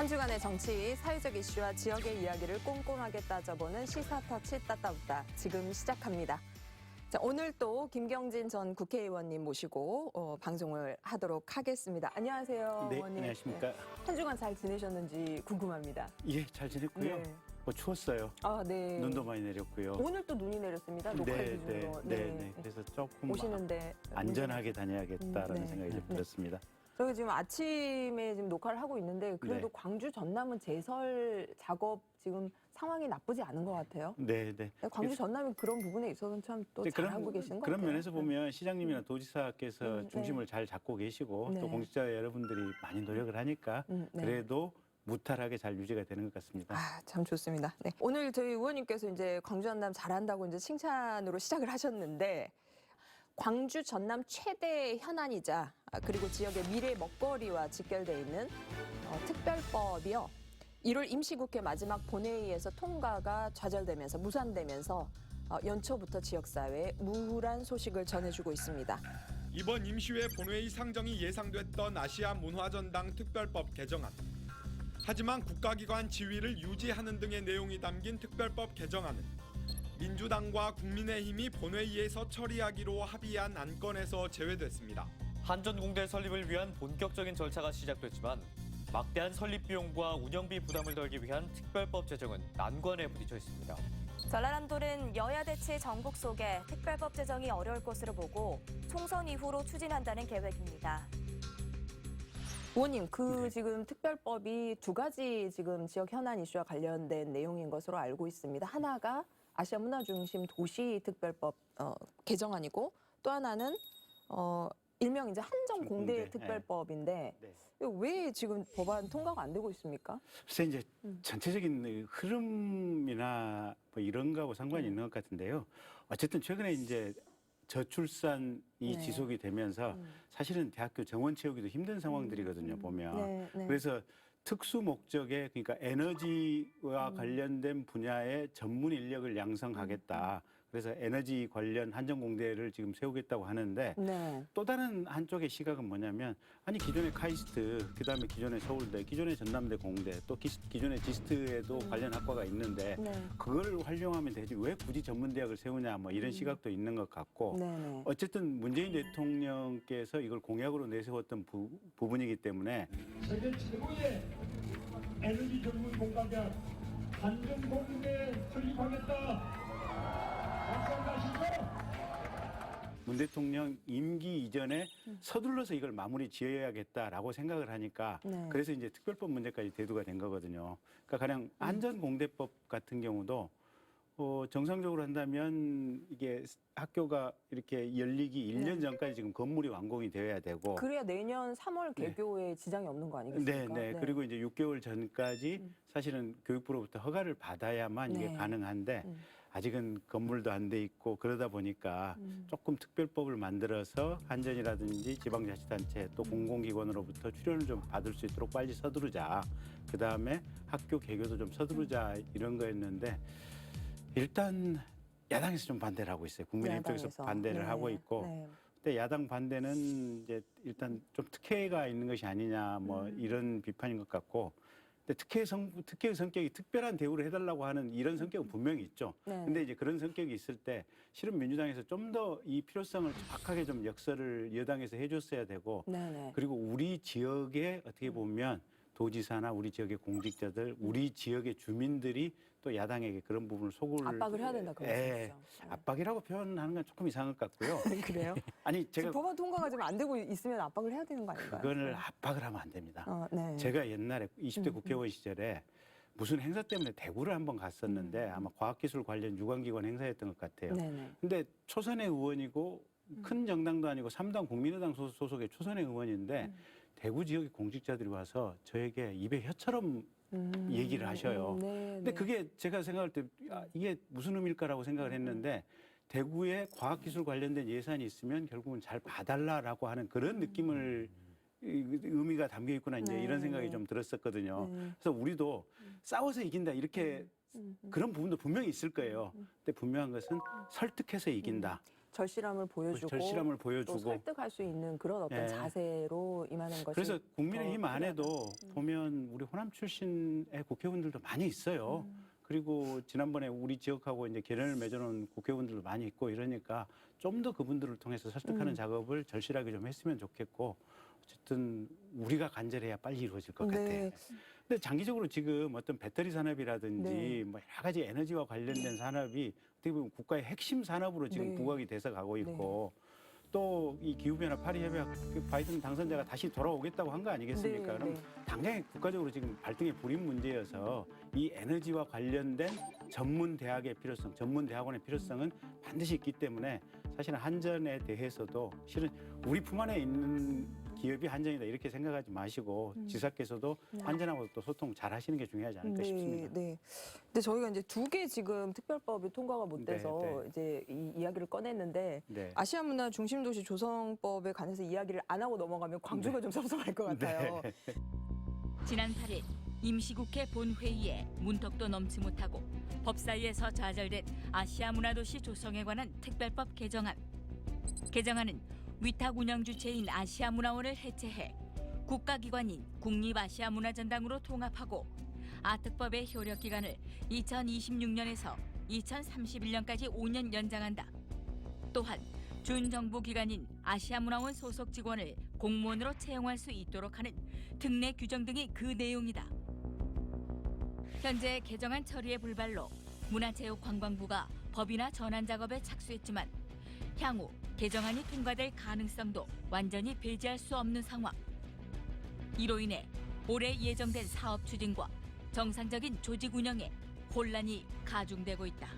한 주간의 정치, 사회적 이슈와 지역의 이야기를 꼼꼼하게 따져보는 시사터치 따따붙다 지금 시작합니다. 자, 오늘 또 김경진 전 국회의원님 모시고 방송을 하도록 하겠습니다. 안녕하세요. 네, 의원님. 안녕하십니까. 네. 한 주간 잘 지내셨는지 궁금합니다. 예, 잘 지냈고요. 네. 추웠어요. 아, 네. 눈도 많이 내렸고요. 오늘 또 눈이 내렸습니다. 녹화일 기준으로. 네. 그래서 조금 오시는데 안전하게 다녀야겠다라는 네. 생각이 좀 들었습니다. 저희 지금 아침에 지금 녹화를 하고 있는데 그래도 네. 광주 전남은 제설 작업 지금 상황이 나쁘지 않은 것 같아요. 네. 광주 전남이 그런 부분에 있어서는 참 또 잘하고 계신 것 같아요. 그런 면에서 보면 시장님이나 도지사께서 중심을 잘 잡고 계시고 네. 또 공직자 여러분들이 많이 노력을 하니까 네. 그래도 무탈하게 잘 유지가 되는 것 같습니다. 아, 참 좋습니다. 네. 오늘 저희 의원님께서 이제 광주 전남 잘한다고 이제 칭찬으로 시작을 하셨는데 광주 전남 최대 현안이자 그리고 지역의 미래 먹거리와 직결돼 있는 특별법이요. 1월 임시국회 마지막 본회의에서 통과가 좌절되면서 무산되면서 연초부터 지역사회에 우울한 소식을 전해주고 있습니다. 이번 임시회 본회의 상정이 예상됐던 아시아 문화전당 특별법 개정안. 하지만 국가기관 지위를 유지하는 등의 내용이 담긴 특별법 개정안은 민주당과 국민의힘이 본회의에서 처리하기로 합의한 안건에서 제외됐습니다. 한전공대 설립을 위한 본격적인 절차가 시작됐지만 막대한 설립 비용과 운영비 부담을 덜기 위한 특별법 제정은 난관에 부딪혀 있습니다. 전라남도는 여야 대치 전국 속에 특별법 제정이 어려울 것으로 보고 총선 이후로 추진한다는 계획입니다. 의원님, 지금 특별법이 두 가지 지금 지역 현안 이슈와 관련된 내용인 것으로 알고 있습니다. 하나가 아시아 문화중심 도시 특별법 개정안이고 또 하나는 일명 이제 한정공대 공대, 특별법인데 네. 왜 지금 법안 통과가 안 되고 있습니까? 글쎄 이제 전체적인 흐름이나 뭐 이런 거하고 상관이 있는 것 같은데요. 어쨌든 최근에 이제 저출산이 네. 지속이 되면서 사실은 대학교 정원 채우기도 힘든 상황들이거든요, 보면. 네. 그래서 특수 목적의 그러니까 에너지와 관련된 분야의 전문 인력을 양성하겠다. 그래서 에너지 관련 한전공대를 지금 세우겠다고 하는데 네. 또 다른 한쪽의 시각은 뭐냐면 아니 기존의 카이스트, 그다음에 기존의 서울대, 기존의 전남대 공대, 또 기존의 지스트에도 관련 학과가 있는데 네. 그걸 활용하면 되지 왜 굳이 전문대학을 세우냐 뭐 이런 시각도 있는 것 같고 네네. 어쨌든 문재인 대통령께서 이걸 공약으로 내세웠던 부분이기 때문에 세계 최고의 에너지 전문 공과대학 한전공대 설립하겠다. 말씀하시죠. 문 대통령 임기 이전에 서둘러서 이걸 마무리 지어야겠다라고 생각을 하니까 네. 그래서 이제 특별법 문제까지 대두가 된 거거든요. 그러니까 가령 안전공대법 같은 경우도 정상적으로 한다면 이게 학교가 이렇게 열리기 1년 전까지 지금 건물이 완공이 되어야 되고 그래야 내년 3월 개교에 지장이 없는 거 아니겠습니까? 네. 그리고 이제 6개월 전까지 사실은 교육부로부터 허가를 받아야만 이게 네. 가능한데 아직은 건물도 안 돼 있고 그러다 보니까 조금 특별법을 만들어서 한전이라든지 지방자치단체 또 공공기관으로부터 출연을 좀 받을 수 있도록 빨리 서두르자. 그다음에 학교 개교도 좀 서두르자 이런 거였는데 일단 야당에서 좀 반대를 하고 있어요. 국민의힘 쪽에서 야당에서. 반대를 네. 하고 있고 네. 근데 야당 반대는 이제 일단 좀 특혜가 있는 것이 아니냐 뭐 이런 비판인 것 같고 근데 특혜의 성격이 특별한 대우를 해달라고 하는 이런 성격은 분명히 있죠. 네. 근데 이제 그런 성격이 있을 때 실은 민주당에서 좀 더 이 필요성을 정확하게 좀 역설을 여당에서 해줬어야 되고 네네. 그리고 우리 지역에 어떻게 보면 도지사나 우리 지역의 공직자들, 우리 지역의 주민들이 또 야당에게 그런 부분을 소구를 압박을 해야 된다 그 말씀이시죠. 네. 압박이라고 표현하는 건 조금 이상할 것 같고요. 그래요? 아니 제가 지금 법안 통과가 지금 안 되고 있으면 압박을 해야 되는 거 아닌가요? 그거를 압박을 하면 안 됩니다. 네. 제가 옛날에 20대 국회의원 시절에 무슨 행사 때문에 대구를 한번 갔었는데 아마 과학기술 관련 유관기관 행사였던 것 같아요. 네네. 근데 초선의 의원이고 큰 정당도 아니고 3당 국민의당 소속의 초선의 의원인데 대구 지역의 공직자들이 와서 저에게 입에 혀처럼 얘기를 하셔요. 네, 근데 네. 그게 제가 생각할 때 이게 무슨 의미일까라고 생각을 했는데 대구에 과학기술 관련된 예산이 있으면 결국은 잘 봐달라라고 하는 그런 느낌을 의미가 담겨 있구나 이제 네, 이런 생각이 네. 좀 들었었거든요. 그래서 우리도 싸워서 이긴다 이렇게 그런 부분도 분명히 있을 거예요. 근데 분명한 것은 설득해서 이긴다. 절실함을 보여주고 절실함을 또 보여주고 설득할 수 있는 그런 어떤 예. 자세로 임하는 것이 그래서 국민의힘 더 안에도 보면 우리 호남 출신의 국회의원들도 많이 있어요. 그리고 지난번에 우리 지역하고 이제 결연을 맺어놓은 국회의원들도 많이 있고 이러니까 좀 더 그분들을 통해서 설득하는 작업을 절실하게 좀 했으면 좋겠고 어쨌든 우리가 간절해야 빨리 이루어질 것 같아요. 네. 근데 장기적으로 지금 어떤 배터리 산업이라든지 네. 뭐 여러 가지 에너지와 관련된 산업이 어떻게 보면 국가의 핵심 산업으로 지금 네. 부각이 돼서 가고 있고 또 이 기후변화 파리 협약 바이든 당선자가 다시 돌아오겠다고 한 거 아니겠습니까? 네, 그럼 네. 당장에 국가적으로 지금 발등에 불인 문제여서 이 에너지와 관련된 전문 대학의 필요성, 전문 대학원의 필요성은 반드시 있기 때문에 사실은 한전에 대해서도 실은 우리 품 안에 있는 기업이 한전이다 이렇게 생각하지 마시고 지사께서도 한전하고 또 소통 잘 하시는 게 중요하지 않을까 싶습니다. 네. 근데 저희가 이제 2개 지금 특별법이 통과가 못 돼서 네, 네. 이제 이 이야기를 꺼냈는데 네. 아시아 문화 중심도시 조성법에 관해서 이야기를 안 하고 넘어가면 광주가 좀 섭섭할 것 같아요. 네. 지난 8일 임시국회 본회의에 문턱도 넘지 못하고 법사위에서 좌절된 아시아 문화도시 조성에 관한 특별법 개정안. 개정안은 위탁 운영 주체인 아시아문화원을 해체해 국가기관인 국립아시아문화전당으로 통합하고 아특법의 효력 기간을 2026년에서 2031년까지 5년 연장한다. 또한 준정부 기관인 아시아문화원 소속 직원을 공무원으로 채용할 수 있도록 하는 특례 규정 등이 그 내용이다. 현재 개정안 처리의 불발로 문화체육관광부가 법이나 전환 작업에 착수했지만 향후 개정안이 통과될 가능성도 완전히 배제할 수 없는 상황. 이로 인해 올해 예정된 사업 추진과 정상적인 조직 운영에 혼란이 가중되고 있다.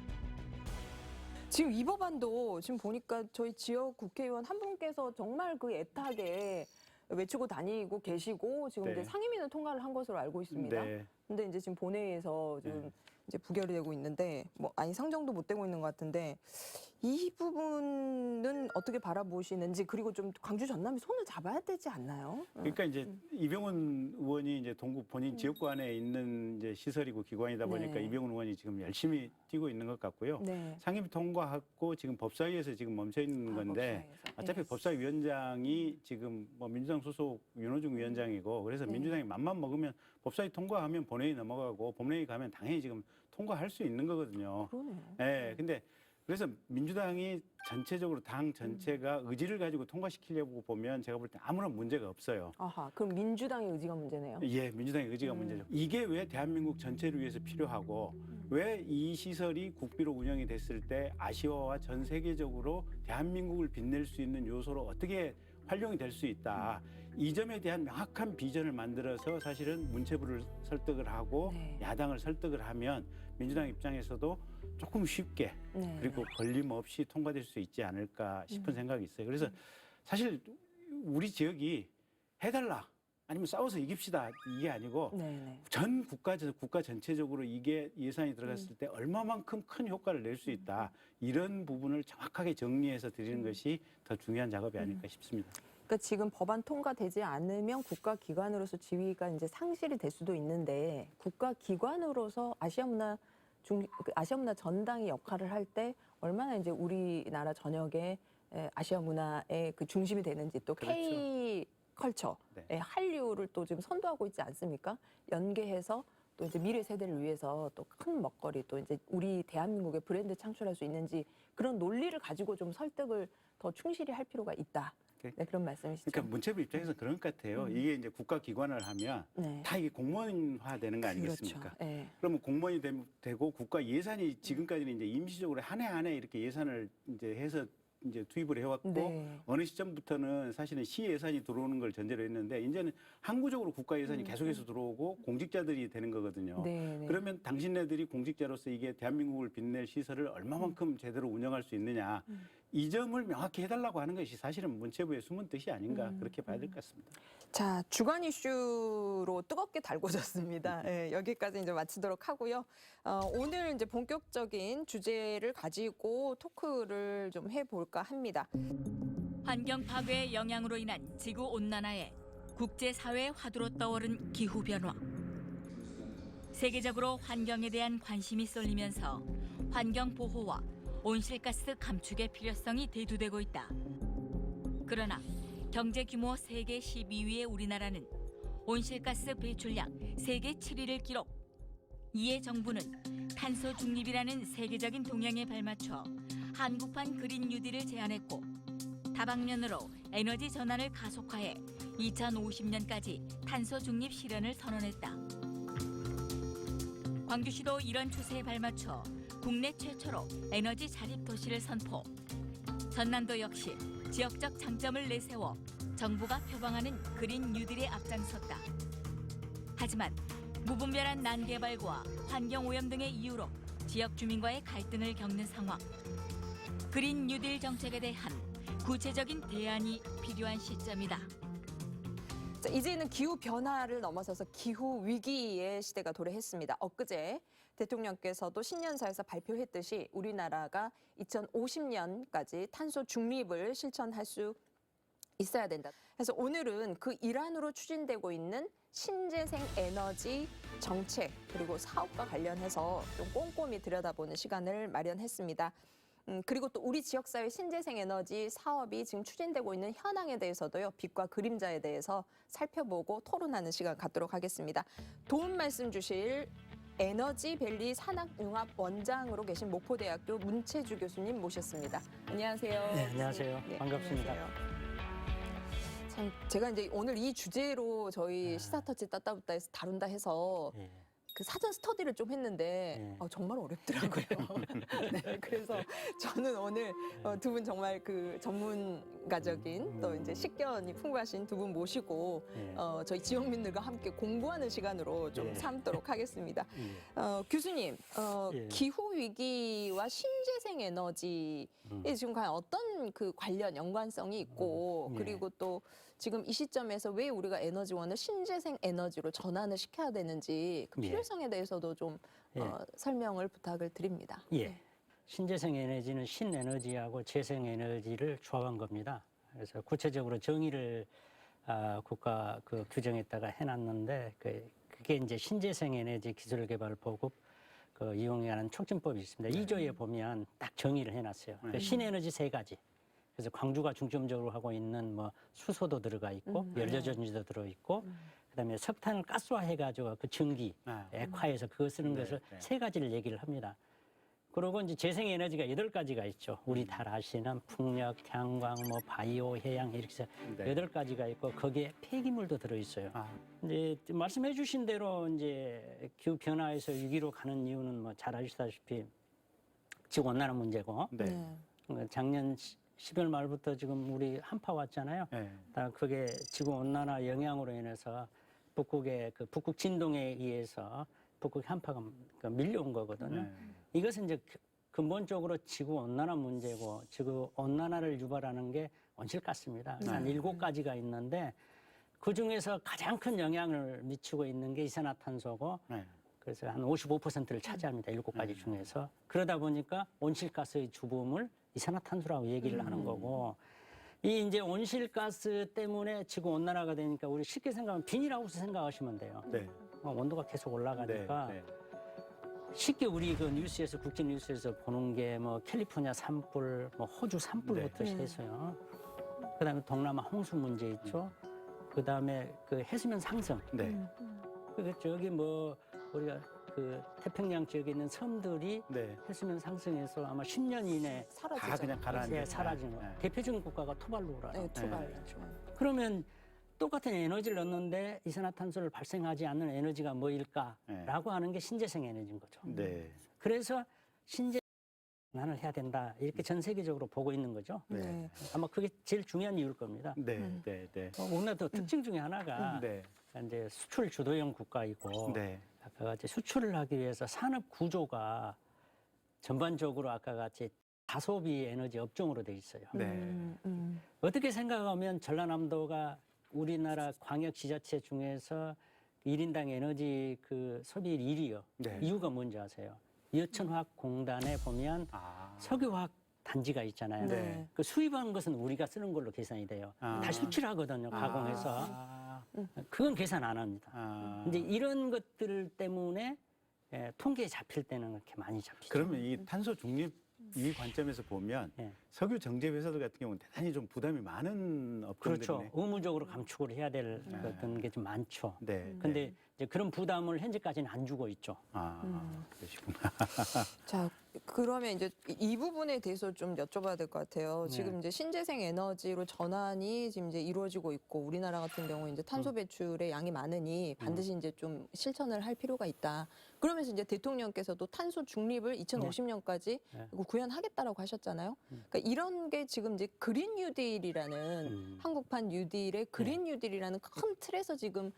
지금 이 법안도 지금 보니까 저희 지역 국회의원 한 분께서 정말 그 애타게 외치고 다니고 계시고 지금 네. 이제 상임위는 통과를 한 것으로 알고 있습니다. 네. 근데 이제 지금 본회의에서 지금 네. 이제 부결이 되고 있는데 뭐 아니 상정도 못 되고 있는 것 같은데 이 부분은 어떻게 바라보시는지 그리고 좀 광주 전남이 손을 잡아야 되지 않나요? 그러니까 이제 이병훈 의원이 이제 동구 본인 지역구 안에 있는 이제 시설이고 기관이다 보니까 네. 이병훈 의원이 지금 열심히 뛰고 있는 것 같고요. 네. 상임위 통과하고 지금 법사위에서 지금 멈춰 있는 건데 법사위에서. 어차피 네. 법사위원장이 지금 뭐 민주당 소속 윤호중 위원장이고 그래서 네. 민주당이 맘만 먹으면 법사위 통과하면 본회의 넘어가고 본회의 가면 당연히 지금 통과할 수 있는 거거든요. 그러네요. 예, 근데 그래서 민주당이 전체적으로 당 전체가 의지를 가지고 통과시키려고 보면 제가 볼 때 아무런 문제가 없어요. 아하, 그럼 민주당의 의지가 문제네요. 예, 민주당의 의지가 문제죠. 이게 왜 대한민국 전체를 위해서 필요하고 왜 이 시설이 국비로 운영이 됐을 때 아시아와 전 세계적으로 대한민국을 빛낼 수 있는 요소로 어떻게 활용이 될 수 있다. 이 점에 대한 명확한 비전을 만들어서 사실은 문체부를 설득을 하고 네. 야당을 설득을 하면 민주당 입장에서도 조금 쉽게 네. 그리고 걸림없이 통과될 수 있지 않을까 싶은 생각이 있어요. 그래서 사실 우리 지역이 해달라 아니면 싸워서 이깁시다 이게 아니고 네네. 전 국가 전체적으로 이게 예산이 들어갔을 때 얼마만큼 큰 효과를 낼 수 있다 이런 부분을 정확하게 정리해서 드리는 것이 더 중요한 작업이 아닐까 싶습니다. 그러니까 지금 법안 통과되지 않으면 국가기관으로서 지위가 이제 상실이 될 수도 있는데 국가기관으로서 아시아문화 전당이 역할을 할 때 얼마나 이제 우리나라 전역에 아시아 문화의 그 중심이 되는지 또 그렇죠. K 컬처의 네. 한류를 또 지금 선도하고 있지 않습니까? 연계해서 또 이제 미래 세대를 위해서 또 큰 먹거리 또 이제 우리 대한민국의 브랜드 창출할 수 있는지 그런 논리를 가지고 좀 설득을 더 충실히 할 필요가 있다. 네, 그런 말씀이시죠. 그러니까 문체부 입장에서 그런 것 같아요. 이게 이제 국가기관을 하면 네. 다 이게 공무원화 되는 거 아니겠습니까? 그렇죠. 네. 그러면 공무원이 되고 국가 예산이 지금까지는 이제 임시적으로 한 해 이렇게 예산을 이제 해서 이제 투입을 해왔고 네. 어느 시점부터는 사실은 시 예산이 들어오는 걸 전제로 했는데 이제는 항구적으로 국가 예산이 계속해서 들어오고 공직자들이 되는 거거든요. 네, 네. 그러면 당신네들이 공직자로서 이게 대한민국을 빛낼 시설을 얼마만큼 제대로 운영할 수 있느냐 이 점을 명확히 해달라고 하는 것이 사실은 문체부의 숨은 뜻이 아닌가 그렇게 봐야 될 것 같습니다. 자, 주간 이슈로 뜨겁게 달궈졌습니다. 예, 여기까지 이제 마치도록 하고요. 오늘 이제 본격적인 주제를 가지고 토크를 좀 해볼까 합니다. 환경 파괴의 영향으로 인한 지구 온난화에 국제사회의 화두로 떠오른 기후변화. 세계적으로 환경에 대한 관심이 쏠리면서 환경 보호와 온실가스 감축의 필요성이 대두되고 있다. 그러나 경제 규모 세계 12위의 우리나라는 온실가스 배출량 세계 7위를 기록. 이에 정부는 탄소 중립이라는 세계적인 동향에 발맞춰 한국판 그린 뉴딜을 제안했고 다방면으로 에너지 전환을 가속화해 2050년까지 탄소 중립 실현을 선언했다. 광주시도 이런 추세에 발맞춰 국내 최초로 에너지 자립 도시를 선포. 전남도 역시 지역적 장점을 내세워 정부가 표방하는 그린 뉴딜에 앞장섰다. 하지만 무분별한 난개발과 환경오염 등의 이유로 지역 주민과의 갈등을 겪는 상황. 그린 뉴딜 정책에 대한 구체적인 대안이 필요한 시점이다. 자, 이제는 기후 변화를 넘어서서 기후 위기의 시대가 도래했습니다. 엊그제 대통령께서도 신년사에서 발표했듯이 우리나라가 2050년까지 탄소 중립을 실천할 수 있어야 된다. 그래서 오늘은 그 일환으로 추진되고 있는 신재생 에너지 정책 그리고 사업과 관련해서 좀 꼼꼼히 들여다보는 시간을 마련했습니다. 그리고 또 우리 지역사회 신재생 에너지 사업이 지금 추진되고 있는 현황에 대해서도요. 빛과 그림자에 대해서 살펴보고 토론하는 시간 갖도록 하겠습니다. 도움 말씀 주실 에너지밸리 산학융합 원장으로 계신 목포대학교 문채주 교수님 모셨습니다. 안녕하세요. 네, 안녕하세요. 네, 반갑습니다. 안녕하세요. 참 제가 이제 오늘 이 주제로 저희 시사터치 따따붙다에서 다룬다 해서 예. 그 사전 스터디를 좀 했는데 정말 어렵더라고요. 네, 그래서 저는 오늘 두 분 정말 그 전문가적인 또 이제 식견이 풍부하신 두 분 모시고 저희 지역민들과 함께 공부하는 시간으로 좀 삼도록 하겠습니다. 교수님, 기후 위기와 신재생 에너지에 지금 과연 어떤 그 관련 연관성이 있고 그리고 또 지금 이 시점에서 왜 우리가 에너지원을 신재생 에너지로 전환을 시켜야 되는지 그 필요성에 대해서도 좀 설명을 부탁을 드립니다. 예. 신재생 에너지는 신에너지하고 재생에너지를 조합한 겁니다. 그래서 구체적으로 정의를 국가 그 규정에다가 해놨는데 그게 이제 신재생 에너지 기술 개발 보급 그 이용에 관한 촉진법이 있습니다. 2조에 보면 딱 정의를 해놨어요. 신에너지 3가지. 그래서 광주가 중점적으로 하고 있는 뭐 수소도 들어가 있고 연료전지도 들어 있고 그다음에 석탄을 가스화해가지고 그 전기 액화해서 그거 쓰는 것을 3가지를 얘기를 합니다. 그리고 이제 재생에너지가 8가지가 있죠. 우리 다 아시는 풍력, 태양광, 뭐 바이오, 해양 이렇게 해서 8가지가 있고 거기에 폐기물도 들어 있어요. 이제 말씀해 주신 대로 이제 기후 변화에서 위기로 가는 이유는 뭐 잘 아시다시피 지구 온난화 문제고 작년 10월 말부터 지금 우리 한파 왔잖아요. 다 그게 지구 온난화 영향으로 인해서 북극의 그 북극 진동에 의해서 북극 한파가 밀려온 거거든요. 이것은 이제 근본적으로 지구 온난화 문제고 지구 온난화를 유발하는 게 온실가스입니다. 한 7가지가 있는데 그 중에서 가장 큰 영향을 미치고 있는 게 이산화탄소고 그래서 한 55%를 차지합니다. 7가지 중에서. 그러다 보니까 온실가스의 주범을 이산화탄소라고 얘기를 하는 거고 이 이제 온실가스 때문에 지구 온난화가 되니까 우리 쉽게 생각하면 비닐하우스 생각하시면 돼요. 온도가 계속 올라가니까 쉽게 우리 그 뉴스에서 국제 뉴스에서 보는 게 뭐 캘리포니아 산불, 뭐 호주 산불부터 해서요. 그다음에 동남아 홍수 문제 있죠. 그다음에 그 해수면 상승. 그 저기 뭐 우리가 그 태평양 지역에 있는 섬들이 해수면 상승해서 아마 10년 이내 다 그냥 가라앉는 사라지는 거예요. 대표적인 국가가 투발루라. 네, 투발. 그러면 똑같은 에너지를 넣는데 이산화탄소를 발생하지 않는 에너지가 뭐일까라고 하는 게 신재생 에너지인 거죠. 그래서 신재생을 해야 된다 이렇게 전 세계적으로 보고 있는 거죠. 아마 그게 제일 중요한 이유일 겁니다. 우리나라도 특징 중에 하나가 이제 수출 주도형 국가이고 아까 같이 수출을 하기 위해서 산업 구조가 전반적으로 아까 같이 다소비 에너지 업종으로 돼 있어요. 어떻게 생각하면 전라남도가 우리나라 광역 지자체 중에서 1인당 에너지 그 소비율 1위요. 이유가 뭔지 아세요? 여천화학공단에 보면 석유화학 단지가 있잖아요. 그 수입하는 것은 우리가 쓰는 걸로 계산이 돼요. 다 수출하거든요. 가공해서. 그건 계산 안 합니다. 이제 이런 것들 때문에 통계에 잡힐 때는 그렇게 많이 잡히죠. 그러면 이 탄소 중립 이 관점에서 보면 예. 석유 정제 회사들 같은 경우는 대단히 좀 부담이 많은 업종들이네. 그렇죠. 의무적으로 감축을 해야 될 어떤 게 좀 많죠. 네. 근데 이제 그런 부담을 현재까지는 안 주고 있죠. 그러시구나. 자, 그러면 이제 이 부분에 대해서 좀 여쭤봐야 될 것 같아요. 네. 지금 이제 신재생 에너지로 전환이 지금 이제 이루어지고 있고 우리나라 같은 경우 이제 탄소 배출의 양이 많으니 반드시 이제 좀 실천을 할 필요가 있다. 그러면서 이제 대통령께서도 탄소 중립을 2050년까지 네. 구현하겠다고 하셨잖아요. 그러니까 이런 게 지금 이제 그린 뉴딜이라는 한국판 뉴딜의 그린 뉴딜이라는 큰 틀에서 지금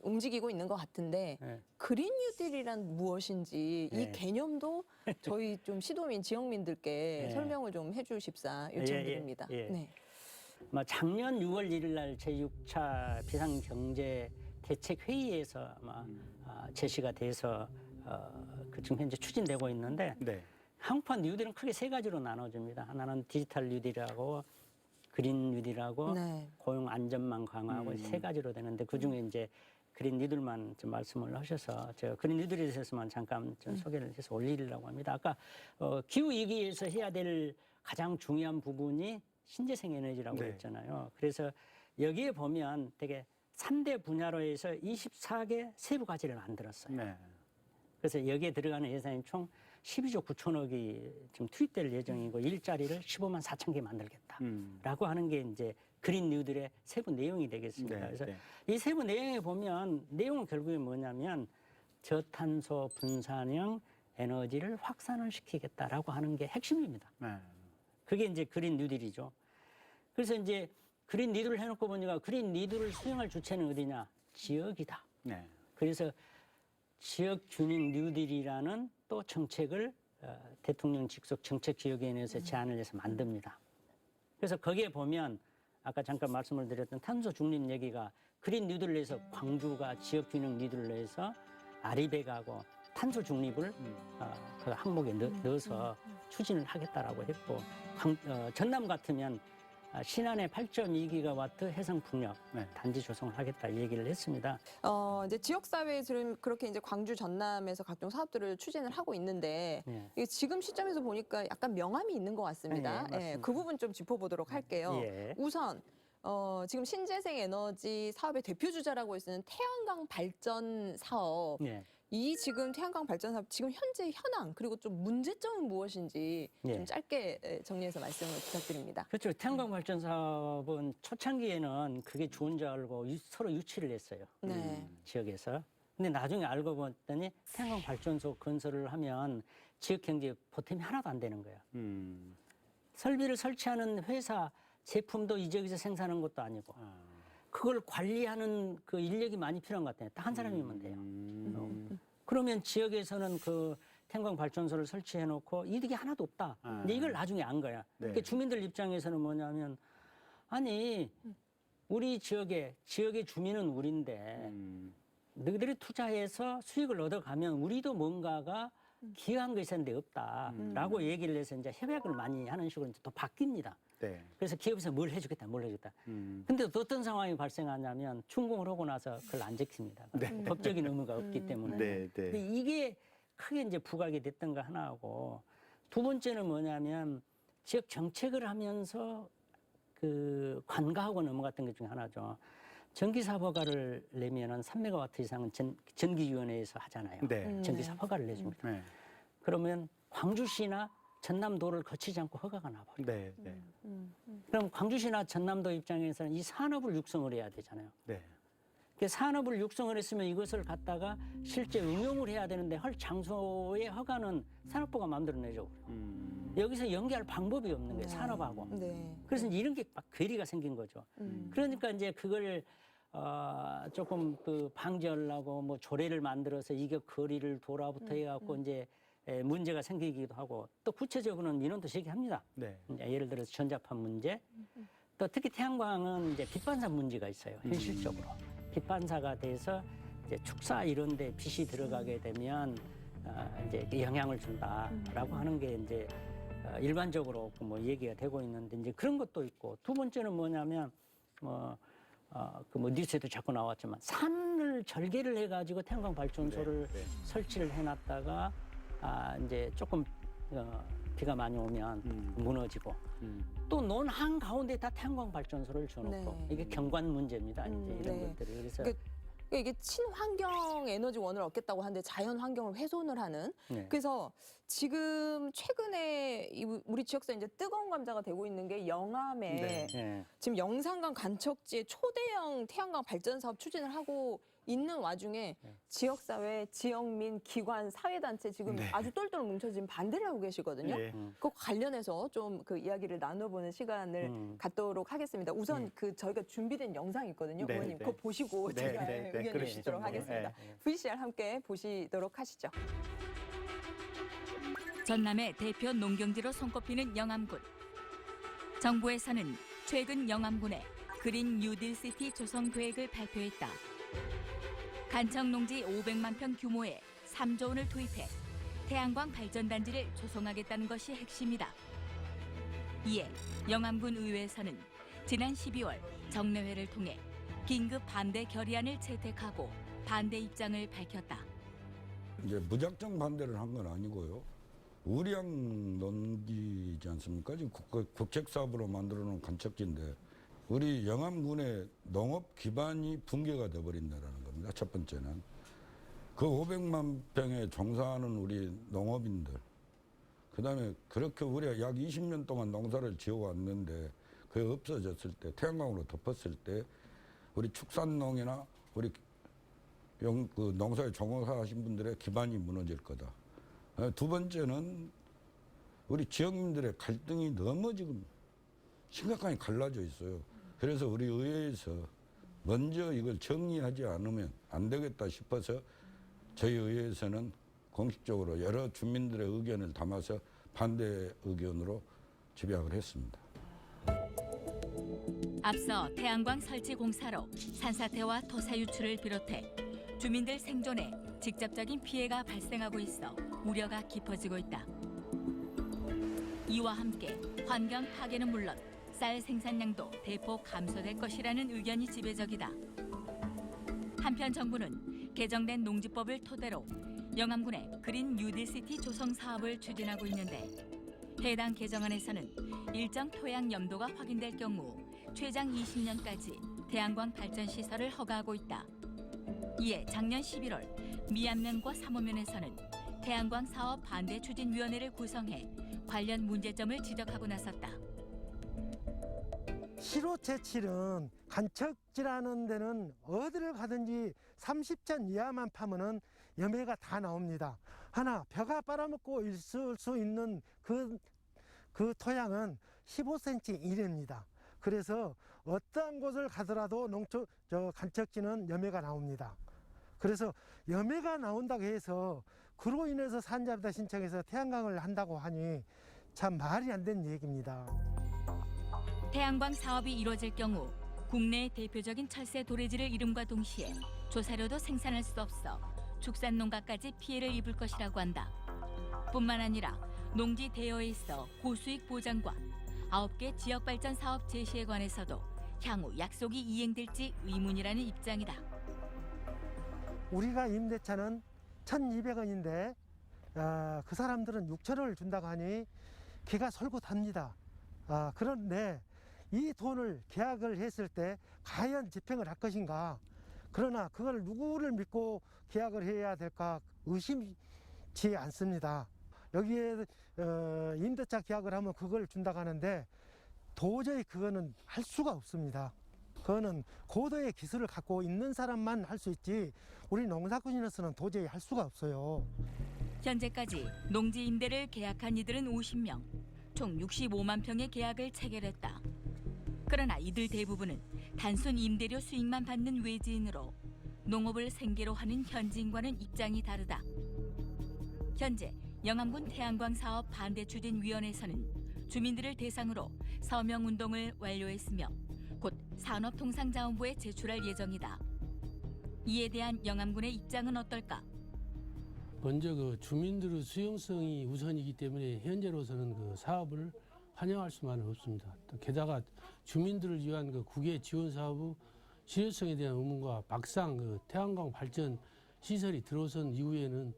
움직이고 있는 것 같은데 네. 그린 뉴딜이란 무엇인지 이 네. 개념도 저희 좀 시도민 지역민들께 네. 설명을 좀 해주십사 요청드립니다. 예. 네. 아마 작년 6월 1일 날 제6차 비상경제 대책 회의에서 아마 제시가 돼서 그 지금 현재 추진되고 있는데 네. 한국판 뉴딜은 크게 세 가지로 나눠집니다. 하나는 디지털 뉴딜하고 그린 뉴딜하고 네. 고용 안전망 강화하고 세 가지로 되는데 그 중에 이제 그린 뉴딜만 좀 말씀을 하셔서 제가 그린 뉴딜에 대해서만 잠깐 좀 소개를 해서 올리려고 합니다. 아까 기후 위기에서 해야 될 가장 중요한 부분이 신재생 에너지라고 네. 했잖아요. 그래서 여기에 보면 되게 3대 분야로 해서 24개 세부 과제를 만들었어요. 네. 그래서 여기에 들어가는 예산이 총 12조 9천억이 지금 투입될 예정이고 일자리를 15만 4천 개 만들겠다라고 하는 게 이제 그린 뉴딜의 세부 내용이 되겠습니다. 네, 그래서 네. 이 세부 내용에 보면 내용은 결국에 뭐냐면 저탄소 분산형 에너지를 확산을 시키겠다라고 하는 게 핵심입니다. 네. 그게 이제 그린 뉴딜이죠. 그래서 이제 그린 뉴딜을 해놓고 보니까 그린 뉴딜을 수행할 주체는 어디냐? 지역이다. 네. 그래서 지역 균형 뉴딜이라는 또 정책을 대통령 직속 정책기획위원회에서 제안을 해서 만듭니다. 그래서 거기에 보면 아까 잠깐 말씀을 드렸던 탄소 중립 얘기가 그린 뉴딜을 해서 광주가 지역 균형 뉴딜로 해서 아리백하고 탄소 중립을 그 항목에 넣어서 추진을 하겠다라고 했고 전남 같으면 신안에 8.2기가와트 해상풍력 네. 단지 조성을 하겠다 얘기를 했습니다. 이제 지역사회에 지금 그렇게 이제 광주 전남에서 각종 사업들을 추진을 하고 있는데 네. 이게 지금 시점에서 보니까 약간 명암이 있는 것 같습니다. 네, 맞습니다. 그 부분 좀 짚어보도록 할게요. 예. 우선 지금 신재생 에너지 사업의 대표 주자라고 할 수 있는 태양광 발전 사업. 네. 이 지금 태양광 발전 사업 지금 현재 현황 그리고 좀 문제점은 무엇인지 예. 좀 짧게 정리해서 말씀을 부탁드립니다. 그렇죠. 태양광 발전 사업은 초창기에는 그게 좋은 줄 알고 서로 유치를 했어요. 네. 지역에서. 근데 나중에 알고 봤더니 태양광 발전소 건설을 하면 지역 경제에 보탬이 하나도 안 되는 거예요. 설비를 설치하는 회사 제품도 이 지역에서 생산하는 것도 아니고 그걸 관리하는 그 인력이 많이 필요한 것 같아요. 딱 한 사람이면 돼요. 그러면 지역에서는 그 태양광 발전소를 설치해놓고 이득이 하나도 없다. 근데 이걸 나중에 안 거야. 네. 그러니까 주민들 입장에서는 뭐냐면 아니 우리 지역의 주민은 우리인데 너희들이 투자해서 수익을 얻어가면 우리도 뭔가가 기여한 것이 있는데 없다라고 얘기를 해서 이제 협약을 많이 하는 식으로 이제 또 바뀝니다. 네. 그래서 기업에서 뭘 해주겠다. 근데 또 어떤 상황이 발생하냐면 준공을 하고 나서 그걸 안 지킵니다. 법적인 의무가 없기 때문에. 네. 근데 네. 이게 크게 이제 부각이 됐던 거 하나하고 두 번째는 뭐냐면 지역 정책을 하면서 그 관가하고 넘어갔던 것 중에 하나죠. 전기사 허가를 내면은 3메가와트 이상은 전기위원회에서 하잖아요. 네. 전기사 허가를 내줍니다. 네. 그러면 광주시나 전남도를 거치지 않고 허가가 나버려요. 네. 네. 그럼 광주시나 전남도 입장에서는 이 산업을 육성을 해야 되잖아요. 네. 그 산업을 육성을 했으면 이것을 갖다가 실제 응용을 해야 되는데 할 장소의 허가는 산업부가 마음대로 내줘. 여기서 연계할 방법이 없는 거예요, 산업하고. 네. 그래서 이제 이런 게 막 괴리가 생긴 거죠. 그러니까 이제 그걸 조금 그 방지하려고 뭐 조례를 만들어서 이격 거리를 돌아부터 해갖고 이제 문제가 생기기도 하고 또 구체적으로는 민원도 제기합니다. 네. 이제 예를 들어서 전자판 문제, 또 특히 태양광은 이제 빛 반사 문제가 있어요. 현실적으로 빛 반사가 돼서 이제 축사 이런데 빛이 들어가게 되면 이제 영향을 준다라고 하는 게 이제 일반적으로 뭐 얘기가 되고 있는데 이제 그런 것도 있고 두 번째는 뭐냐면 그 뭐 뉴스에도 자꾸 나왔지만 산을 절개를 해가지고 태양광 발전소를 네. 설치를 해놨다가 이제 조금 비가 많이 오면 무너지고 또 논 한 가운데 다 태양광 발전소를 줘놓고 네. 이게 경관 문제입니다. 이제 이런 네. 것들이 그래서 이게 친환경 에너지원을 얻겠다고 하는데 자연 환경을 훼손을 하는. 네. 그래서 지금 최근에 우리 지역에서 이제 뜨거운 감자가 되고 있는 게 영암에 네. 예. 지금 영산강 간척지에 초대형 태양광 발전 사업 추진을 하고 있는 와중에 지역사회, 지역민, 기관, 사회단체 지금 네. 아주 똘똘 뭉쳐 지금 반대를 하고 계시거든요. 예. 그 관련해서 좀 그 이야기를 나눠보는 시간을 갖도록 하겠습니다. 우선 그 저희가 준비된 영상이 있거든요. 네, 의원님 네. 그거 보시고 네, 제가 네, 네. 의견을 그러시죠, 주도록 뭐. 하겠습니다. 네. VCR 함께 보시도록 하시죠. 전남의 대표 농경지로 손꼽히는 영암군. 정부에서는 최근 영암군에 그린 뉴딜시티 조성 계획을 발표했다. 간척 농지 500만 평 규모의 3조 원을 투입해 태양광 발전단지를 조성하겠다는 것이 핵심이다. 이에 영암군 의회에서는 지난 12월 정례회를 통해 긴급 반대 결의안을 채택하고 반대 입장을 밝혔다. 이제 무작정 반대를 한 건 아니고요. 우량 농기지 않습니까? 지금 국책 사업으로 만들어 놓은 간척지인데 우리 영암군의 농업 기반이 붕괴가 돼버린다는 겁니다. 첫 번째는 그 500만 평에 종사하는 우리 농업인들, 그다음에 그렇게 우리가 약 20년 동안 농사를 지어왔는데 그게 없어졌을 때, 태양광으로 덮었을 때 우리 축산농이나 우리 그 농사에 종사하신 분들의 기반이 무너질 거다. 두 번째는 우리 지역민들의 갈등이 너무 지금 심각하게 갈라져 있어요. 그래서 우리 의회에서 먼저 이걸 정리하지 않으면 안 되겠다 싶어서 저희 의회에서는 공식적으로 여러 주민들의 의견을 담아서 반대 의견으로 집약을 했습니다. 앞서 태양광 설치 공사로 산사태와 토사 유출을 비롯해 주민들 생존에 직접적인 피해가 발생하고 있어 우려가 깊어지고 있다. 이와 함께 환경 파괴는 물론 쌀 생산량도 대폭 감소될 것이라는 의견이 지배적이다. 한편 정부는 개정된 농지법을 토대로 영암군에 그린 뉴딜시티 조성 사업을 추진하고 있는데 해당 개정안에서는 일정 토양 염도가 확인될 경우 최장 20년까지 태양광 발전 시설을 허가하고 있다. 이에 작년 11월 미암면과 삼호면에서는 태양광 사업 반대 추진위원회를 구성해 관련 문제점을 지적하고 나섰다. 시로채칠은 간척지라는 데는 어디를 가든지 30천 이하만 파면은 염해가 다 나옵니다. 하나 벼가 빨아먹고 있을 수 있는 그 토양은 15cm 이내입니다. 그래서 어떠한 곳을 가더라도 간척지는 염해가 나옵니다. 그래서 염해가 나온다고 해서 그로 인해서 산자부다 신청해서 태양광을 한다고 하니 참 말이 안 되는 얘기입니다. 태양광 사업이 이루어질 경우 국내의 대표적인 철새 도래지를 이름과 동시에 조사료도 생산할 수 없어 축산농가까지 피해를 입을 것이라고 한다. 뿐만 아니라 농지 대여에 있어 고수익 보장과 9개 지역발전 사업 제시에 관해서도 향후 약속이 이행될지 의문이라는 입장이다. 우리가 임대차는 1,200원인데 그 사람들은 6,000원을 준다고 하니 기가 솔깃합니다. 그런데 이 돈을 계약을 했을 때 과연 집행을 할 것인가. 그러나 그걸 누구를 믿고 계약을 해야 될까 의심치 않습니다. 여기에 임대차 계약을 하면 그걸 준다고 하는데 도저히 그거는 할 수가 없습니다. 그거는 고도의 기술을 갖고 있는 사람만 할 수 있지 우리 농사꾼으로서는 도저히 할 수가 없어요. 현재까지 농지 임대를 계약한 이들은 50명, 총 65만 평의 계약을 체결했다. 그러나 이들 대부분은 단순 임대료 수익만 받는 외지인으로 농업을 생계로 하는 현지인과는 입장이 다르다. 현재 영암군 태양광 사업 반대 추진위원회에서는 주민들을 대상으로 서명 운동을 완료했으며 곧 산업통상자원부에 제출할 예정이다. 이에 대한 영암군의 입장은 어떨까? 먼저 그 주민들의 수용성이 우선이기 때문에 현재로서는 그 사업을 환영할 수만은 없습니다. 또 게다가 주민들을 위한 그 국외 지원 사업의 실효성에 대한 의문과 막상 그 태양광 발전 시설이 들어선 이후에는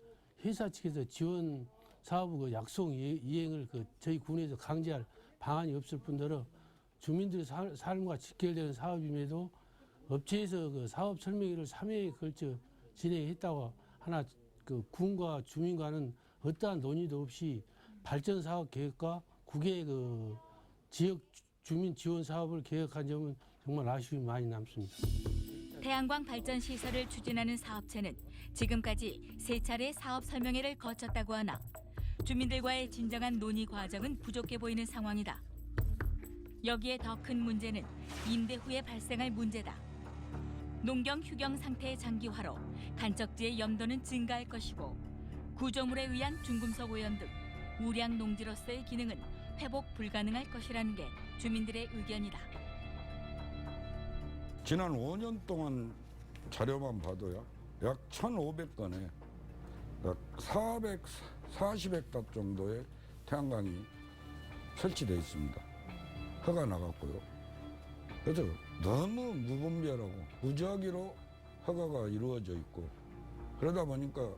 회사 측에서 지원 사업 그 약속 이행을 그 저희 군에서 강제할 방안이 없을 뿐더러 주민들의 삶과 직결되는 사업임에도 업체에서 그 사업 설명회를 3회에 걸쳐 진행했다고 하나 그 군과 주민과는 어떠한 논의도 없이 발전 사업 계획과 국외 그 지역 주민 지원 사업을 계획한 점은 정말 아쉬움이 많이 남습니다. 태양광 발전 시설을 추진하는 사업체는 지금까지 3차례 사업 설명회를 거쳤다고 하나 주민들과의 진정한 논의 과정은 부족해 보이는 상황이다. 여기에 더 큰 문제는 임대 후에 발생할 문제다. 농경 휴경 상태의 장기화로 간척지의 염도는 증가할 것이고 구조물에 의한 중금속 오염 등 우량 농지로서의 기능은 회복 불가능할 것이라는 게 주민들의 의견이다. 지난 5년 동안 자료만 봐도요. 약 1,500건에 약 440헥타 정도의 태양광이 설치되어 있습니다. 허가 나갔고요. 그래서 너무 무분별하고 무작위로 허가가 이루어져 있고 그러다 보니까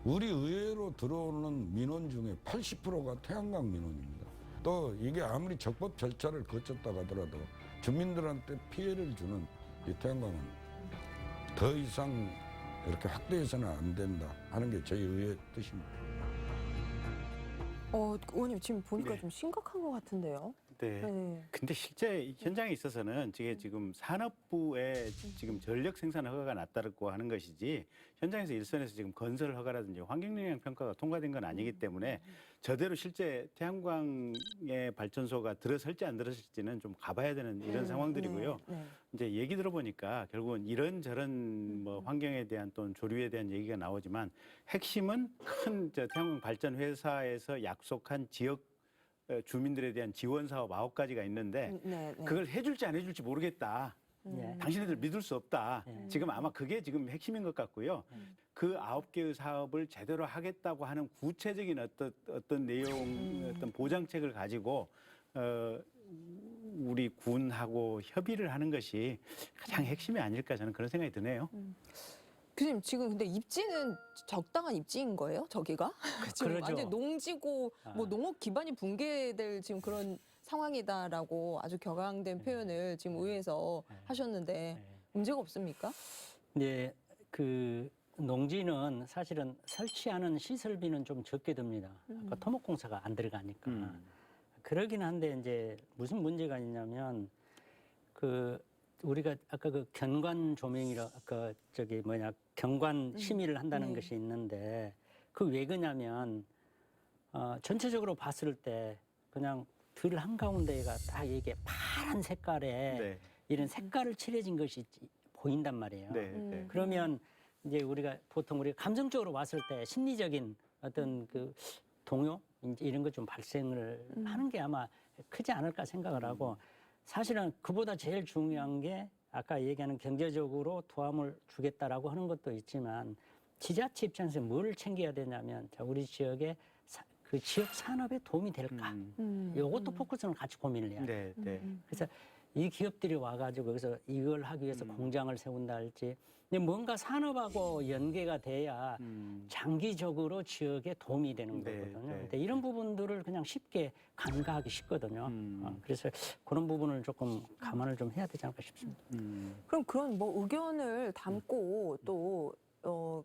우리 의회로 들어오는 민원 중에 80%가 태양광 민원입니다. 또 이게 아무리 적법 절차를 거쳤다 하더라도 주민들한테 피해를 주는 이 태양광은 더 이상 이렇게 확대해서는 안 된다 하는 게 저희 의회 뜻입니다. 의원님 지금 보니까 네. 좀 심각한 것 같은데요. 네. 네. 근데 실제 현장에 있어서는 이게 지금 산업부에 지금 전력 생산 허가가 났다고 하는 것이지 현장에서 일선에서 지금 건설 허가라든지 환경영향 평가가 통과된 건 아니기 때문에 저대로 실제 태양광의 발전소가 들어설지 안 들어설지는 좀 가봐야 되는 이런 상황들이고요. 네. 이제 얘기 들어보니까 결국은 이런저런 뭐 환경에 대한 또는 조류에 대한 얘기가 나오지만 핵심은 큰 태양광 발전 회사에서 약속한 지역 주민들에 대한 지원 사업 9가지가 있는데 네. 그걸 해줄지 안 해줄지 모르겠다. 네. 당신네들 믿을 수 없다. 네. 지금 아마 그게 지금 핵심인 것 같고요. 그 9개의 사업을 제대로 하겠다고 하는 구체적인 어떤 내용, 어떤 보장책을 가지고 우리 군하고 협의를 하는 것이 가장 핵심이 아닐까 저는 그런 생각이 드네요. 교수님 지금 근데 입지는 적당한 입지인 거예요? 저기가? 지금 그러죠. 완전 농지고 뭐 농업 기반이 붕괴될 지금 그런 상황이다라고 아주 격앙된 표현을 지금 의회에서 하셨는데 문제가 없습니까? 네, 그 농지는 사실은 설치하는 시설비는 좀 적게 듭니다. 아까 토목공사가 안 들어가니까. 그러긴 한데 이제 무슨 문제가 있냐면 그 우리가 아까 그 견관 조명이라 아까 저기 뭐냐 경관 심의를 한다는 네. 것이 있는데 그 왜 그러냐면 전체적으로 봤을 때 그냥 들 한가운데가 딱 이게 파란 색깔에 네. 이런 색깔을 칠해진 것이 보인단 말이에요. 네. 그러면 이제 우리가 보통 우리가 감정적으로 봤을 때 심리적인 어떤 그 동요 이제 이런 것 좀 발생을 하는 게 아마 크지 않을까 생각을 하고 사실은 그보다 제일 중요한 게 아까 얘기하는 경제적으로 도움을 주겠다라고 하는 것도 있지만 지자체 입장에서 뭘 챙겨야 되냐면 자, 우리 지역에 그 지역 산업에 도움이 될까? 이것도 포커스는 같이 고민을 해야 돼요. 네. 그래서 이 기업들이 와가지고 여기서 이걸 하기 위해서 공장을 세운다 할지 근데 뭔가 산업하고 연계가 돼야 장기적으로 지역에 도움이 되는 네, 거거든요. 네. 근데 이런 부분들을 그냥 쉽게 간과하기 쉽거든요. 그래서 그런 부분을 조금 감안을 좀 해야 되지 않을까 싶습니다. 그럼 그런 뭐 의견을 담고 또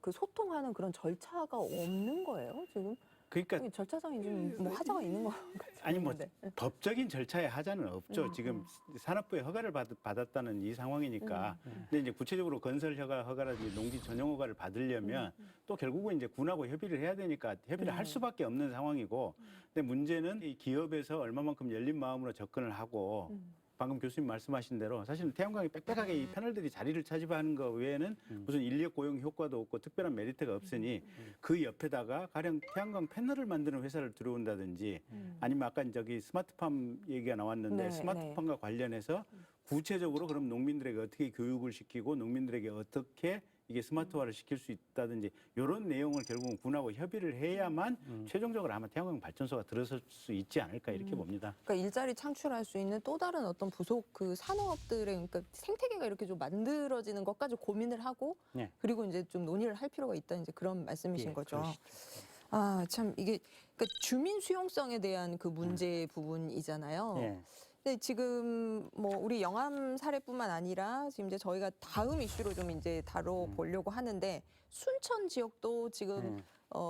그 소통하는 그런 절차가 없는 거예요 지금? 그러니까 절차상에 좀 뭐 하자가 있는 거 같아요. 아니 뭐 법적인 절차에 하자는 없죠. 지금 산업부의 허가를 받았다는 이 상황이니까. 근데 이제 구체적으로 건설 허가라든지 농지 전용 허가를 받으려면 또 결국은 이제 군하고 협의를 해야 되니까 협의를 할 수밖에 없는 상황이고. 근데 문제는 이 기업에서 얼마만큼 열린 마음으로 접근을 하고. 방금 교수님 말씀하신 대로 사실은 태양광이 빽빽하게 이 패널들이 자리를 차지하는 거 외에는 무슨 인력 고용 효과도 없고 특별한 메리트가 없으니 그 옆에다가 가령 태양광 패널을 만드는 회사를 들어온다든지 아니면 아까 저기 스마트팜 얘기가 나왔는데 네, 스마트팜과 관련해서 구체적으로 그럼 농민들에게 어떻게 교육을 시키고 농민들에게 어떻게 이게 스마트화를 시킬 수 있다든지 이런 내용을 결국은 군하고 협의를 해야만 최종적으로 아마 태양광 발전소가 들어설 수 있지 않을까 이렇게 봅니다. 그러니까 일자리 창출할 수 있는 또 다른 어떤 부속 그 산업들의 그러니까 생태계가 이렇게 좀 만들어지는 것까지 고민을 하고 네. 그리고 이제 좀 논의를 할 필요가 있다 이제 그런 말씀이신 예, 거죠. 그러시죠. 참 이게 그러니까 주민 수용성에 대한 그 문제 부분이잖아요. 예. 근데 지금 뭐 우리 영암 사례뿐만 아니라 지금 이제 저희가 다음 이슈로 좀 이제 다뤄보려고 하는데 순천 지역도 지금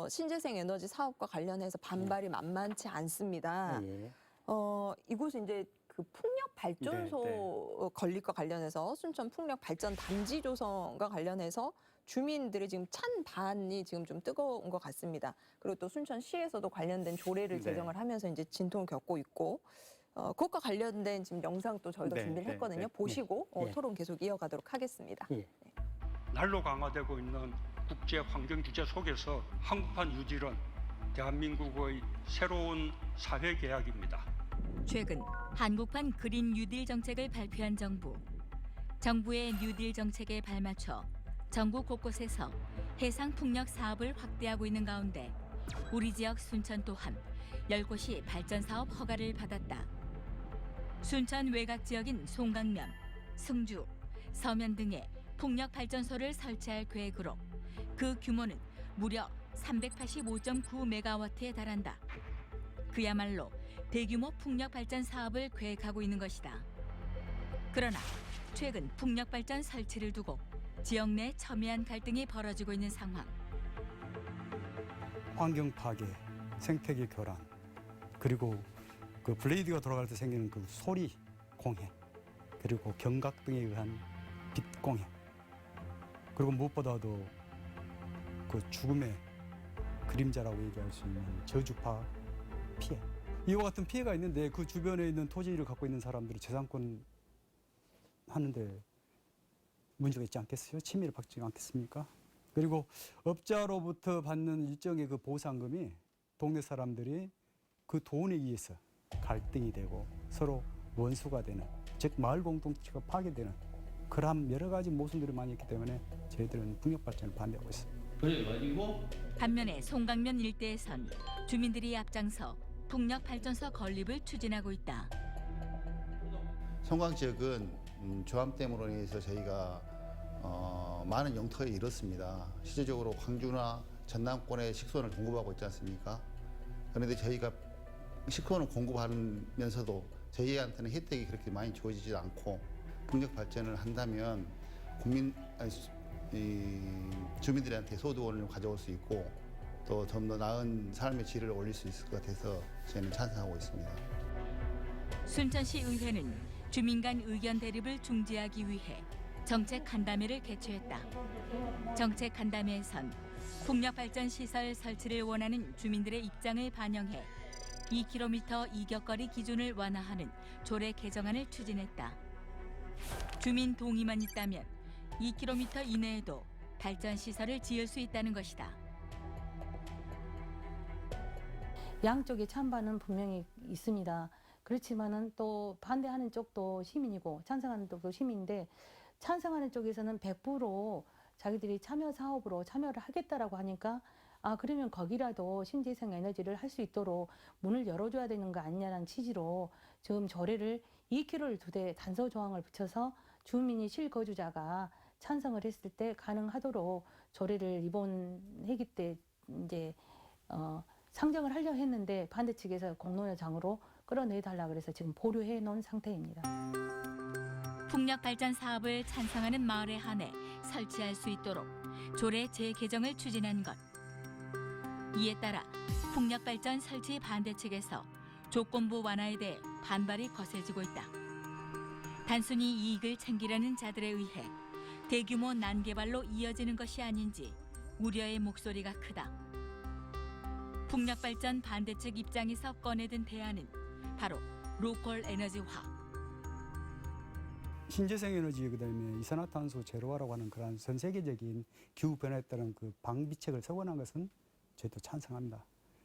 신재생 에너지 사업과 관련해서 반발이 만만치 않습니다. 예. 이곳은 이제 그 풍력 발전소 건립과 관련해서 순천 풍력 발전 단지 조성과 관련해서 주민들의 지금 찬반이 지금 좀 뜨거운 것 같습니다. 그리고 또 순천시에서도 관련된 조례를 네. 제정을 하면서 이제 진통을 겪고 있고 그것과 관련된 지금 영상 또 저희가 네, 준비를 네, 했거든요. 네. 보시고 예. 토론 계속 이어가도록 하겠습니다. 예. 날로 강화되고 있는 국제 환경 규제 속에서 한국판 유지는 대한민국의 새로운 사회 계약입니다. 최근 한국판 그린 뉴딜 정책을 발표한 정부. 정부의 뉴딜 정책에 발맞춰 전국 곳곳에서 해상 풍력 사업을 확대하고 있는 가운데 우리 지역 순천 또한 10곳이 발전 사업 허가를 받았다. 순천 외곽 지역인 송강면, 승주, 서면 등에 풍력 발전소를 설치할 계획으로 그 규모는 무려 385.9메가와트에 달한다. 그야말로 대규모 풍력 발전 사업을 계획하고 있는 것이다. 그러나 최근 풍력 발전 설치를 두고 지역 내 첨예한 갈등이 벌어지고 있는 상황. 환경 파괴, 생태계 교란, 그리고 그 블레이드가 돌아갈 때 생기는 그 소리 공해, 그리고 경각 등에 의한 빛 공해, 그리고 무엇보다도 그 죽음의 그림자라고 얘기할 수 있는 저주파 피해. 이와 같은 피해가 있는데 그 주변에 있는 토지를 갖고 있는 사람들이 재산권 하는데 문제가 있지 않겠어요? 침해를 받지 않겠습니까? 그리고 업자로부터 받는 일정의 그 보상금이 동네 사람들이 그 돈에 의해서 갈등이 되고 서로 원수가 되는, 즉 마을 공동체가 파괴되는 그런 여러 가지 모순들이 많이 있기 때문에 저희들은 풍력 발전을 반대하고 있습니다. 반면에 송강면 일대에선 주민들이 앞장서 풍력 발전소 건립을 추진하고 있다. 송강 지역은 조암댐으로 인해서 저희가 많은 영토에 이렇습니다. 실질적으로 광주나 전남권에 식수원을 공급하고 있지 않습니까? 그런데 저희가 식수원을 공급하면서도 저희한테는 혜택이 그렇게 많이 주어지지 않고 풍력 발전을 한다면 주민들한테 소득원을 가져올 수 있고 또 좀 더 나은 삶의 질을 올릴 수 있을 것 같아서 저희는 찬성하고 있습니다. 순천시 의회는 주민 간 의견 대립을 중지하기 위해 정책 간담회를 개최했다. 정책 간담회에선 풍력 발전 시설 설치를 원하는 주민들의 입장을 반영해 2km 이격거리 기준을 완화하는 조례 개정안을 추진했다. 주민 동의만 있다면 2km 이내에도 발전 시설을 지을 수 있다는 것이다. 양쪽의 찬반은 분명히 있습니다. 그렇지만은 또 반대하는 쪽도 시민이고 찬성하는 쪽도 시민인데 찬성하는 쪽에서는 100% 자기들이 참여 사업으로 참여를 하겠다라고 하니까 그러면 거기라도 신재생 에너지를 할 수 있도록 문을 열어줘야 되는 거 아니냐는 취지로 지금 조례를 2km를 두되 단서 조항을 붙여서 주민이 실거주자가 찬성을 했을 때 가능하도록 조례를 이번 회기 때 이제 상정을 하려 했는데 반대 측에서 공론화장으로 끌어내달라 그래서 지금 보류해 놓은 상태입니다. 풍력 발전 사업을 찬성하는 마을에 한해 설치할 수 있도록 조례 재개정을 추진한 것. 이에 따라 풍력 발전 설치 반대 측에서 조건부 완화에 대해 반발이 거세지고 있다. 단순히 이익을 챙기려는 자들에 의해 대규모 난개발로 이어지는 것이 아닌지 우려의 목소리가 크다. 풍력 발전 반대 측 입장에서 꺼내든 대안은 바로 로컬 에너지화. 신재생 에너지 그다음에 이산화탄소 제로화라고 하는 그런 전 세계적인 기후 변화에 따른 그 방비책을 서원한 것은 저희도 찬성합니다.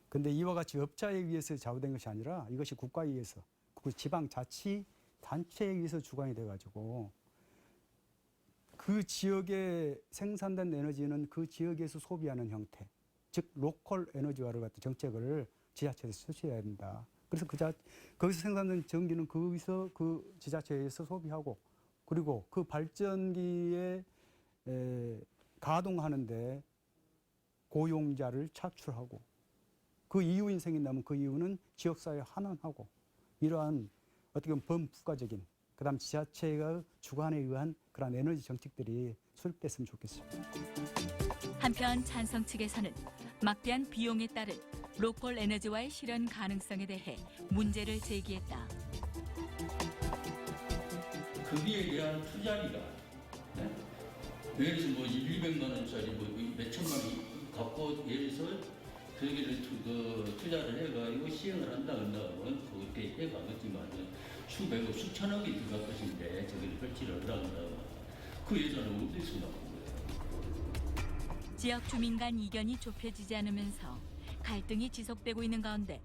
그런데 이와 같이 업자에 의해서 좌우된 것이 아니라 이것이 국가에 의해서 그 지방 자치 단체에 의해서 주관이 돼가지고 그 지역에 생산된 에너지는 그 지역에서 소비하는 형태, 즉 로컬 에너지화를 갖다 정책을 지자체에서 실시해야 된다. 그래서 거기서 생산된 전기는 거기서 그 지자체에서 소비하고 그리고 그 발전기에 가동하는데 고용자를 착출하고 그 이유인 생긴다면 그 이유는 지역사회 환원하고 이러한 어떻게 보면 범국가적인 그다음 지자체가 주관에 의한 그런 에너지 정책들이 수립됐으면 좋겠습니다. 한편 찬성 측에서는 막대한 비용에 따른 로컬 에너지와의 실현 가능성에 대해 문제를 제기했다. 거기에 대한 투자비가 예를 들어서 뭐 200만 원짜리 뭐 몇천만 원 갖고 예를 들어서 거기를 투자를 해가지고 시행을 한다 한다면 그때 해가겠지만 수백억 수천억이 들어갈 것인데 저기를 설치를 한다 한다면 그 예산을 어디서 나온 거예요? 지역 주민 간 이견이 좁혀지지 않으면서 갈등이 지속되고 있는 가운데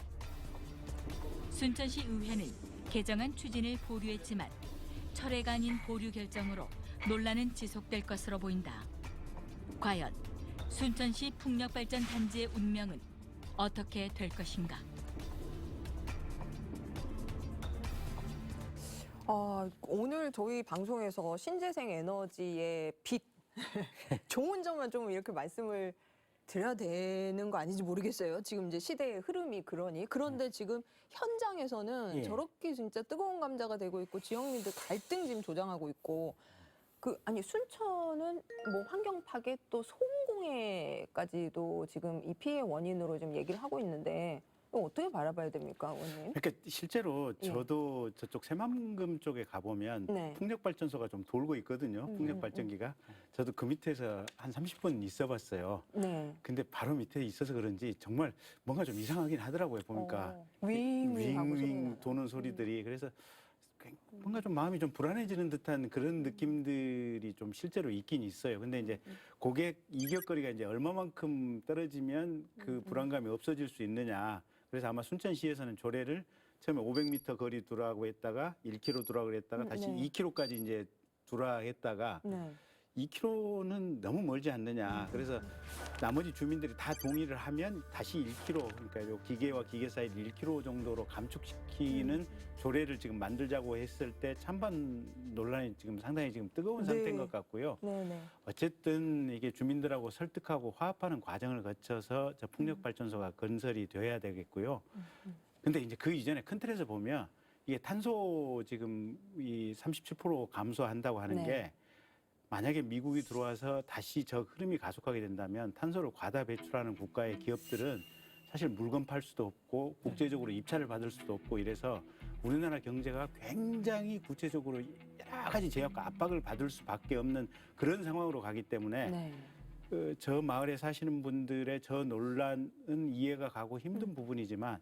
순천시 의회는 개정안 추진을 보류했지만 철회가 아닌 보류 결정으로 논란은 지속될 것으로 보인다. 과연 순천시 풍력발전 단지의 운명은 어떻게 될 것인가? 오늘 저희 방송에서 신재생 에너지의 빛 좋은 점만 좀 이렇게 말씀을 드려야 되는 거 아닌지 모르겠어요. 지금 이제 시대의 흐름이 그러니. 그런데 지금 현장에서는 예. 저렇게 진짜 뜨거운 감자가 되고 있고 지역민들 갈등 지금 조장하고 있고 아니 순천은 뭐 환경 파괴 또 소음공해까지도 지금 이 피해 원인으로 좀 얘기를 하고 있는데 이거 어떻게 바라봐야 됩니까, 의원님? 그러니까 실제로 예. 저도 저쪽 새만금 쪽에 가보면 네. 풍력발전소가 좀 돌고 있거든요. 풍력발전기가. 저도 그 밑에서 한 30분 있어봤어요. 네. 근데 바로 밑에 있어서 그런지 정말 뭔가 좀 이상하긴 하더라고요. 보니까 윙윙 도는 소리들이. 그래서 뭔가 좀 마음이 좀 불안해지는 듯한 그런 느낌들이 좀 실제로 있긴 있어요. 근데 이제 고객 이격거리가 이제 얼마만큼 떨어지면 그 불안감이 없어질 수 있느냐. 그래서 아마 순천시에서는 조례를 처음에 500m 거리 두라고 했다가 1km 두라고 했다가 다시 네. 2km까지 이제 두라 했다가 네. 2km는 너무 멀지 않느냐. 그래서 나머지 주민들이 다 동의를 하면 다시 1km, 그러니까 요 기계와 기계 사이 1km 정도로 감축시키는 조례를 지금 만들자고 했을 때 찬반 논란이 지금 상당히 지금 뜨거운 네. 상태인 것 같고요. 네네. 어쨌든 이게 주민들하고 설득하고 화합하는 과정을 거쳐서 저 풍력발전소가 건설이 돼야 되겠고요. 근데 이제 그 이전에 큰 틀에서 보면 이게 탄소 지금 이 37% 감소한다고 하는 네. 게 만약에 미국이 들어와서 다시 저 흐름이 가속하게 된다면 탄소를 과다 배출하는 국가의 기업들은 사실 물건 팔 수도 없고 국제적으로 입찰을 받을 수도 없고 이래서 우리나라 경제가 굉장히 구체적으로 여러 가지 제약과 압박을 받을 수밖에 없는 그런 상황으로 가기 때문에 네. 저 마을에 사시는 분들의 저 논란은 이해가 가고 힘든 부분이지만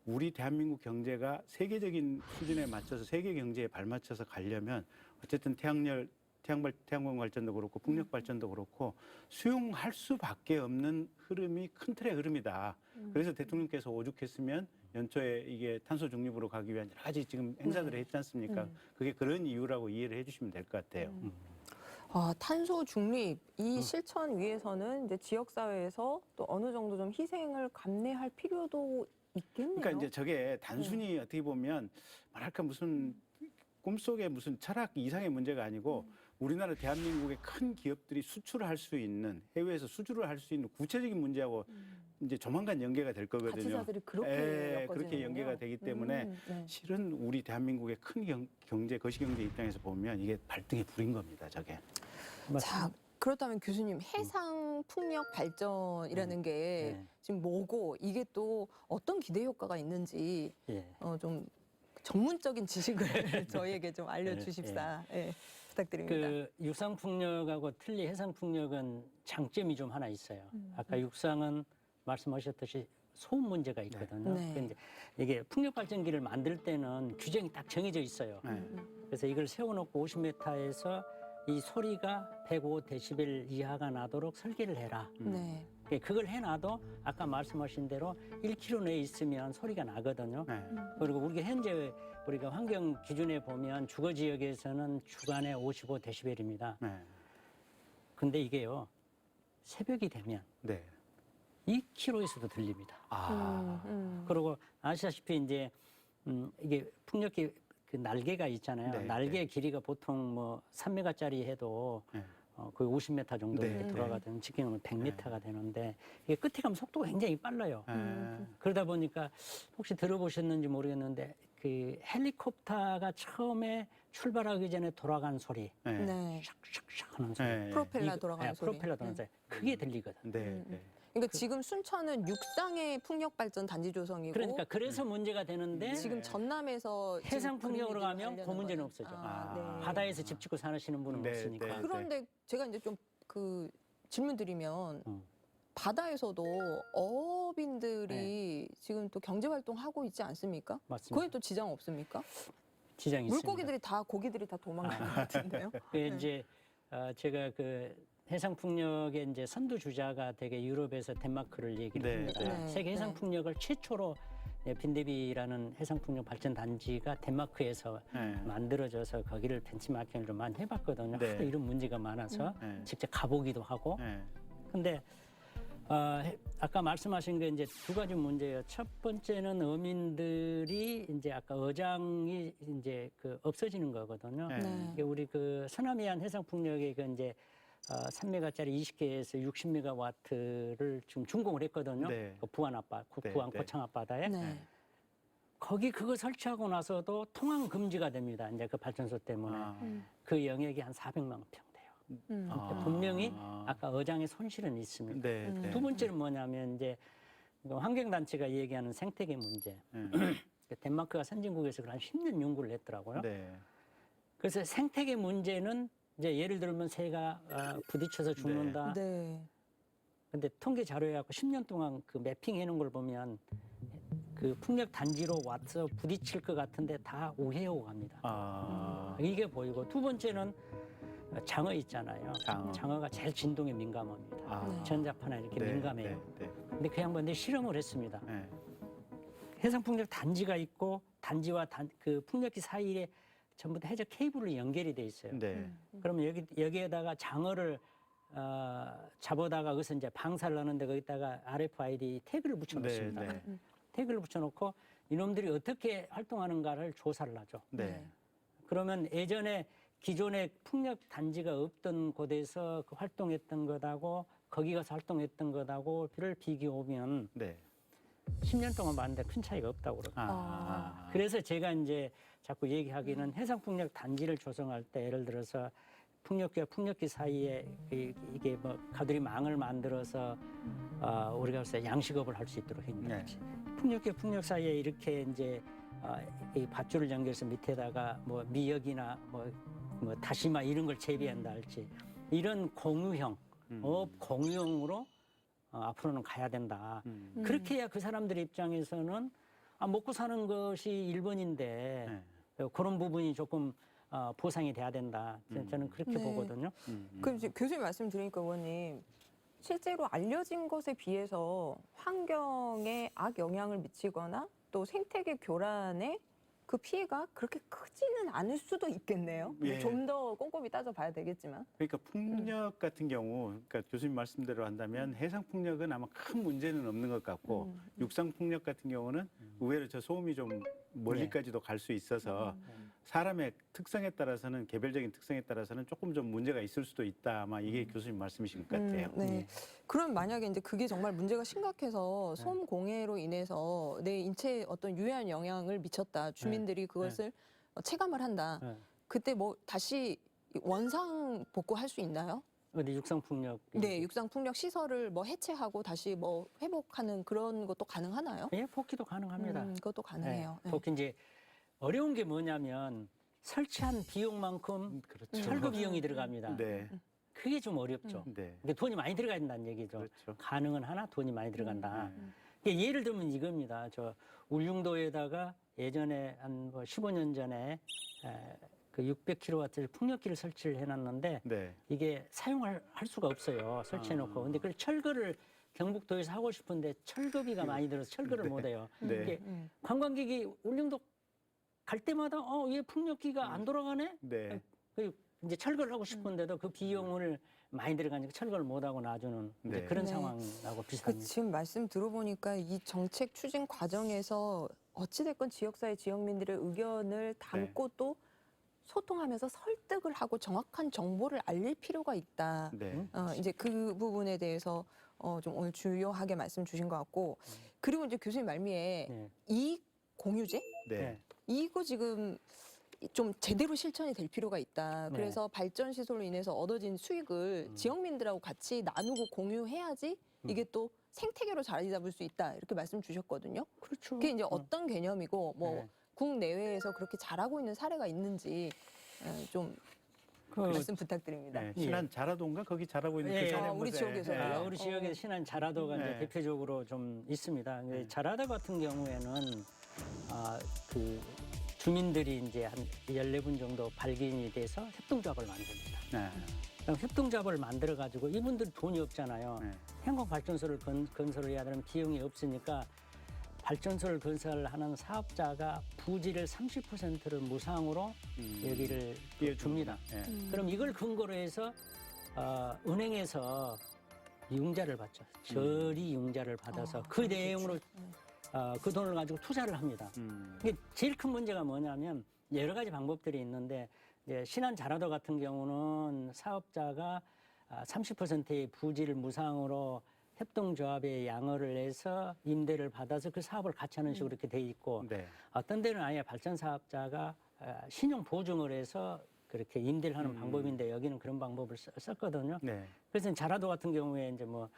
우리 대한민국 경제가 세계적인 수준에 맞춰서 세계 경제에 발맞춰서 가려면 어쨌든 태양광 발전도 그렇고 풍력 발전도 그렇고 수용할 수밖에 없는 흐름이 큰 틀의 흐름이다. 그래서 대통령께서 오죽했으면 연초에 이게 탄소 중립으로 가기 위한 여러 가지 지금 행사들을 했지 않습니까? 그게 그런 이유라고 이해를 해주시면 될 것 같아요. 탄소 중립 이 실천 위해서는 이제 지역 사회에서 또 어느 정도 좀 희생을 감내할 필요도 있겠네요. 그러니까 이제 저게 단순히 어떻게 보면 뭐랄까 무슨 꿈속의 무슨 철학 이상의 문제가 아니고 우리나라 대한민국의 큰 기업들이 수출을 할 수 있는 해외에서 수주를 할 수 있는 구체적인 문제하고 이제 조만간 연계가 될 거거든요. 가치사들이 그렇게 그렇게 연계가 되기 때문에 네. 실은 우리 대한민국의 큰 경제 거시경제 입장에서 보면 이게 발등의 불인 겁니다. 저게. 자, 그렇다면 교수님 해상 풍력 발전이라는 게 네. 지금 뭐고 이게 또 어떤 기대 효과가 있는지 예. 좀 전문적인 지식을 저희에게 좀 알려주십사. 예, 부탁드립니다. 그 육상풍력하고 틀리 해상풍력은 장점이 좀 하나 있어요. 아까 육상은 말씀하셨듯이 소음 문제가 있거든요. 네. 근데 이게 풍력 발전기를 만들 때는 규정이 딱 정해져 있어요. 그래서 이걸 세워놓고 50m에서 이 소리가 105데시벨 이하가 나도록 설계를 해라. 네. 그걸 해놔도 아까 말씀하신 대로 1km 내에 있으면 소리가 나거든요. 그리고 우리가 현재 우리가 환경 기준에 보면 주거 지역에서는 주간에 55데시벨입니다. 근데 이게요 새벽이 되면 2km에서도 들립니다. 그리고 아시다시피 이제 이게 풍력기 그 날개가 있잖아요. 네, 날개 길이가 보통 뭐 3m짜리 해도 거의 50m 정도 네, 네. 돌아가든 직경은 100m가 되는데 이게 끝에 가면 속도가 굉장히 빨라요. 그러다 보니까 혹시 들어보셨는지 모르겠는데 그 헬리콥터가 처음에 출발하기 전에 돌아간 소리, 네. 샥샥샥 하는 소리, 네. 프로펠러 돌아가는 소리. 프로펠러 돌아가는 소리, 그게 들리거든. 네, 네. 그러니까 지금 순천은 육상의 풍력 발전 단지 조성이고 그러니까 그래서 문제가 되는데 지금 전남에서 해상 지금 풍력으로 분위기를 가면 그 하려는 문제는 거예요. 없어져. 네. 바다에서 집 짓고 사시는 분은 네, 없으니까. 네. 그런데 제가 이제 좀 그 질문 드리면 바다에서도 어업인들이 지금 또 경제 활동하고 있지 않습니까? 맞습니다. 거기 또 지장 없습니까? 지장이 물고기들이 다 고기들이 다 도망가는 것 같은데요. 그 이제 제가 그 해상 풍력의 이제 선두 주자가 되게 유럽에서 덴마크를 얘기를 네, 합니다. 네. 세계 해상 네. 풍력을 최초로 빈대비라는 해상 풍력 발전 단지가 덴마크에서 네. 만들어져서 거기를 벤치마킹을 좀 많이 해봤거든요. 네. 하도 이런 문제가 많아서 네. 직접 가보기도 하고. 네. 근데 아까 말씀하신 게 이제 두 가지 문제예요. 첫 번째는 어민들이 이제 아까 어장이 이제 그 없어지는 거거든요. 네. 네. 이게 우리 그 서남해안 해상 풍력의 그 이제 3메가짜리 20개에서 60메가와트를 지금 준공을 했거든요. 네. 그 부안 앞바, 네, 부안 네. 고창 앞바다에. 네. 거기 그거 설치하고 나서도 통항 금지가 됩니다. 이제 그 발전소 때문에 아. 그 영역이 한 400만 평 돼요. 그러니까 분명히 아까 어장의 손실은 있습니다. 네, 네. 두 번째는 뭐냐면 이제 환경단체가 얘기하는 생태계 문제. 덴마크가 선진국에서 한 10년 연구를 했더라고요. 네. 그래서 생태계 문제는 이제 예를 들면 새가 부딪혀서 죽는다. 네. 근데 통계 자료에 갖고 10년 동안 그 매핑해 놓은 걸 보면 그 풍력 단지로 와서 부딪힐 것 같은데 다 우회하고 갑니다. 이게 보이고 두 번째는 장어 있잖아요. 장어가 제일 진동에 민감합니다. 전자파나 이렇게 네, 민감해요. 네, 네. 근데 그 양반들이 실험을 했습니다. 네. 해상 풍력 단지가 있고 단지와 그 풍력기 사이에 전부 다 해저 케이블로 연결이 돼 있어요. 네. 그러면 여기에다가 장어를 잡아다가 거기서 이제 방사를 하는데 거기다가 RFID 태그를 붙여놓습니다. 네, 네. 태그를 붙여놓고 이놈들이 어떻게 활동하는가를 조사를 하죠. 네. 그러면 예전에 기존에 풍력 단지가 없던 곳에서 그 활동했던 것하고 거기 가서 활동했던 것하고를 비교하면 네. 10년 동안 봤는데 큰 차이가 없다고 그러거든요. 그래서 제가 이제 자꾸 얘기하기는 해상 풍력 단지를 조성할 때 예를 들어서 풍력기와 풍력기 사이에 이게 뭐 가두리 망을 만들어서 우리가 그래서 양식업을 할 수 있도록 했는데 풍력기와 풍력 사이에 이렇게 이제 이 밧줄을 연결해서 밑에다가 뭐 미역이나 뭐 다시마 이런 걸 재배한다 할지 이런 공유형 업 공유형으로 앞으로는 가야 된다. 그렇게 해야 그 사람들 입장에서는 먹고 사는 것이 1번인데 그런 부분이 조금 보상이 돼야 된다. 저는 그렇게 네. 보거든요. 그럼 이제 교수님 말씀 드리니까 의원님 실제로 알려진 것에 비해서 환경에 악영향을 미치거나 또 생태계 교란에 그 피해가 그렇게 크지는 않을 수도 있겠네요. 예. 좀 더 꼼꼼히 따져봐야 되겠지만. 그러니까 풍력 같은 경우, 그러니까 교수님 말씀대로 한다면 해상 풍력은 아마 큰 문제는 없는 것 같고 육상 풍력 같은 경우는 의외로 저 소음이 좀 멀리까지도 갈 수 있어서 사람의 특성에 따라서는 개별적인 특성에 따라서는 조금 좀 문제가 있을 수도 있다. 아마 이게 교수님 말씀이신 것 같아요. 네. 그럼 만약에 이제 그게 정말 문제가 심각해서 소음 공해로 인해서 내 인체에 어떤 유해한 영향을 미쳤다. 주민들이 그것을 체감을 한다. 그때 뭐 다시 원상 복구할 수 있나요? 어디 육상 풍력? 네, 육상 풍력 시설을 뭐 해체하고 다시 뭐 회복하는 그런 것도 가능하나요? 예, 복귀도 가능합니다. 그것도 가능해요. 네, 복귀 이제 어려운 게 뭐냐면 설치한 비용만큼 그렇죠. 철거 비용이 들어갑니다. 네. 그게 좀 어렵죠. 네. 근데 돈이 많이 들어가야 된다는 얘기죠. 그렇죠. 가능은 하나 돈이 많이 들어간다. 그러니까 예를 들면 이겁니다. 저 울릉도에다가 예전에 한 뭐 15년 전에 그 600kW 풍력기를 설치를 해놨는데 네. 이게 사용할 수가 없어요. 설치해놓고. 근데 그걸 철거를 경북도에서 하고 싶은데 철거비가 많이 들어서 철거를 못해요. 네. 이게 관광객이 울릉도 갈 때마다 왜 풍력기가 안 돌아가네? 네. 그 이제 철거를 하고 싶은데도 그 비용을 많이 들어가니까 철거를 못하고 놔주는 이제 네. 그런 네. 상황하고 그 비슷합니다. 지금 말씀 들어보니까 이 정책 추진 과정에서 어찌됐건 지역사회 지역민들의 의견을 담고 또 소통하면서 설득을 하고 정확한 정보를 알릴 필요가 있다. 네. 이제 그 부분에 대해서 좀 오늘 주요하게 말씀 주신 것 같고, 그리고 이제 교수님 말미에 네. 이익 공유제? 네. 이거 지금 좀 제대로 실천이 될 필요가 있다. 네. 그래서 발전 시설로 인해서 얻어진 수익을 지역민들하고 같이 나누고 공유해야지 이게 또 생태계로 자리 잡을 수 있다. 이렇게 말씀 주셨거든요. 그렇죠. 그게 이제 어떤 개념이고 뭐 네. 국내외에서 그렇게 잘하고 있는 사례가 있는지 좀 말씀 부탁드립니다. 네, 신안 자라도인가 거기 잘하고 있는 그 사례 우리 지역에서요? 우리 지역에 신안 자라도가 이제 대표적으로 좀 있습니다. 자라도 같은 경우에는 그 주민들이 이제 한 14분 정도 발견이 돼서 협동조합을 만듭니다. 그럼 협동조합을 만들어 가지고 이분들 돈이 없잖아요. 태양광 발전소를 건설을 해야 되면 비용이 없으니까 발전소를 건설하는 사업자가 부지를 30%를 무상으로 여기를 줍니다. 그럼 이걸 근거로 해서 은행에서 융자를 받죠. 저리 융자를 받아서 그 내용으로 그 돈을 가지고 투자를 합니다. 이게 제일 큰 문제가 뭐냐면 여러 가지 방법들이 있는데 이제 신안 자라도 같은 경우는 사업자가 30%의 부지를 무상으로 협동조합에 양어를 해서 임대를 받아서 그 사업을 같이 하는 식으로 이렇게 돼 있고 어떤 데는 아예 발전 사업자가 신용 보증을 해서 그렇게 임대를 하는 방법인데 여기는 그런 방법을 썼거든요. 그래서 자라도 같은 경우에 이제 뭐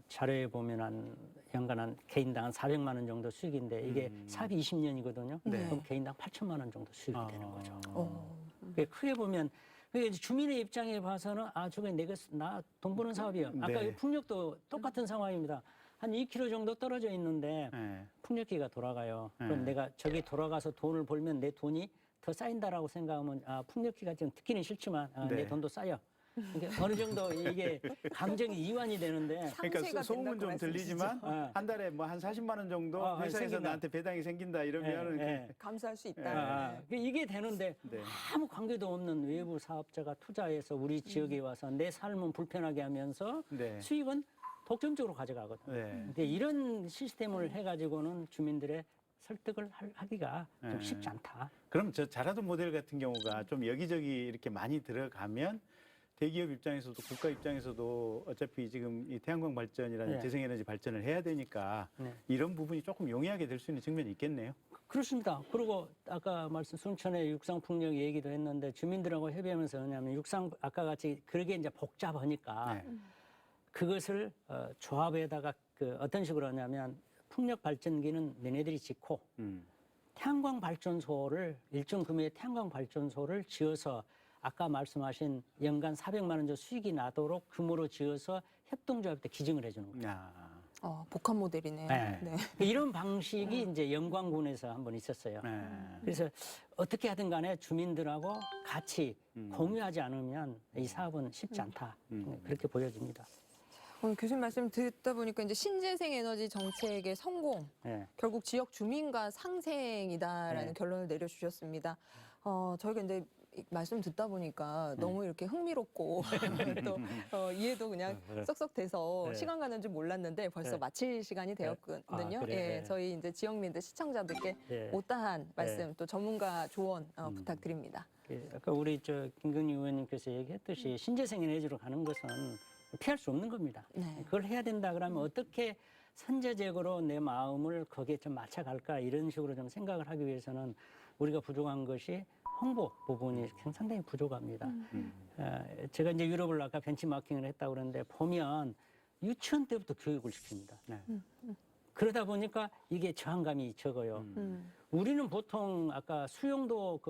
자료에 보면 한 연간 한 개인당 한 400만 원 정도 수익인데 이게 사업이 20년이거든요. 그럼 개인당 8천만 원 정도 수익이 되는 거죠. 크게 보면 이제 주민의 입장에 봐서는 저게 나 돈 버는 사업이요. 아까 이 풍력도 똑같은 상황입니다. 한 2km 정도 떨어져 있는데 풍력기가 돌아가요. 그럼 내가 저기 돌아가서 돈을 벌면 내 돈이 더 쌓인다라고 생각하면 풍력기가 좀 듣기는 싫지만 내 돈도 쌓여. 그러니까 어느 정도 이게 감정이 이완이 되는데. 그러니까 소음은 좀 들리지만 한 달에 뭐 한 40만 원 정도 회사에서 생긴다. 나한테 배당이 생긴다 이러면 감사할 수 있다. 이게 되는데 아무 관계도 없는 외부 사업자가 투자해서 우리 지역에 와서 내 삶은 불편하게 하면서 수익은 독점적으로 가져가거든요. 근데 이런 시스템을 해가지고는 주민들의 설득을 하기가 좀 쉽지 않다. 그럼 저 자라도 모델 같은 경우가 좀 여기저기 이렇게 많이 들어가면 대기업 입장에서도 국가 입장에서도 어차피 지금 이 태양광 발전이라는 재생에너지 발전을 해야 되니까 이런 부분이 조금 용이하게 될 수 있는 측면이 있겠네요. 그렇습니다. 그리고 아까 순천의 육상풍력 얘기도 했는데 주민들하고 협의하면서 뭐냐면 아까 같이 그러게 이제 복잡하니까 그것을 조합에다가 어떤 식으로 하냐면 풍력 발전기는 너네들이 짓고 태양광 발전소를 일정 금액의 태양광 발전소를 지어서 아까 말씀하신 연간 400만 원 정도 수익이 나도록 규모로 지어서 협동조합 때 기증을 해주는 거예요. 복합 모델이네요. 이런 방식이 이제 영광군에서 한번 있었어요. 그래서 어떻게 하든 간에 주민들하고 같이 공유하지 않으면 이 사업은 쉽지 않다. 그렇게 보여집니다. 오늘 교수님 말씀 듣다 보니까 이제 신재생 에너지 정책의 성공, 결국 지역 주민과 상생이다라는 결론을 내려주셨습니다. 저희가 이제 말씀 듣다 보니까 너무 이렇게 흥미롭고 또 이해도 그냥 쏙쏙 돼서 시간 가는 줄 몰랐는데 벌써 마칠 시간이 되었거든요. 저희 이제 지역민들 시청자들께 못다한 말씀 또 전문가 조언 부탁드립니다. 아까 우리 김경림 의원님께서 얘기했듯이 신재생 에너지로 가는 것은 피할 수 없는 겁니다. 그걸 해야 된다 그러면 어떻게 선제적으로 내 마음을 거기에 좀 맞춰갈까 이런 식으로 좀 생각을 하기 위해서는 우리가 부족한 것이 홍보 부분이 상당히 부족합니다. 제가 이제 유럽을 아까 벤치마킹을 했다고 그러는데 보면 유치원 때부터 교육을 시킵니다. 그러다 보니까 이게 저항감이 적어요. 우리는 보통 아까 수용도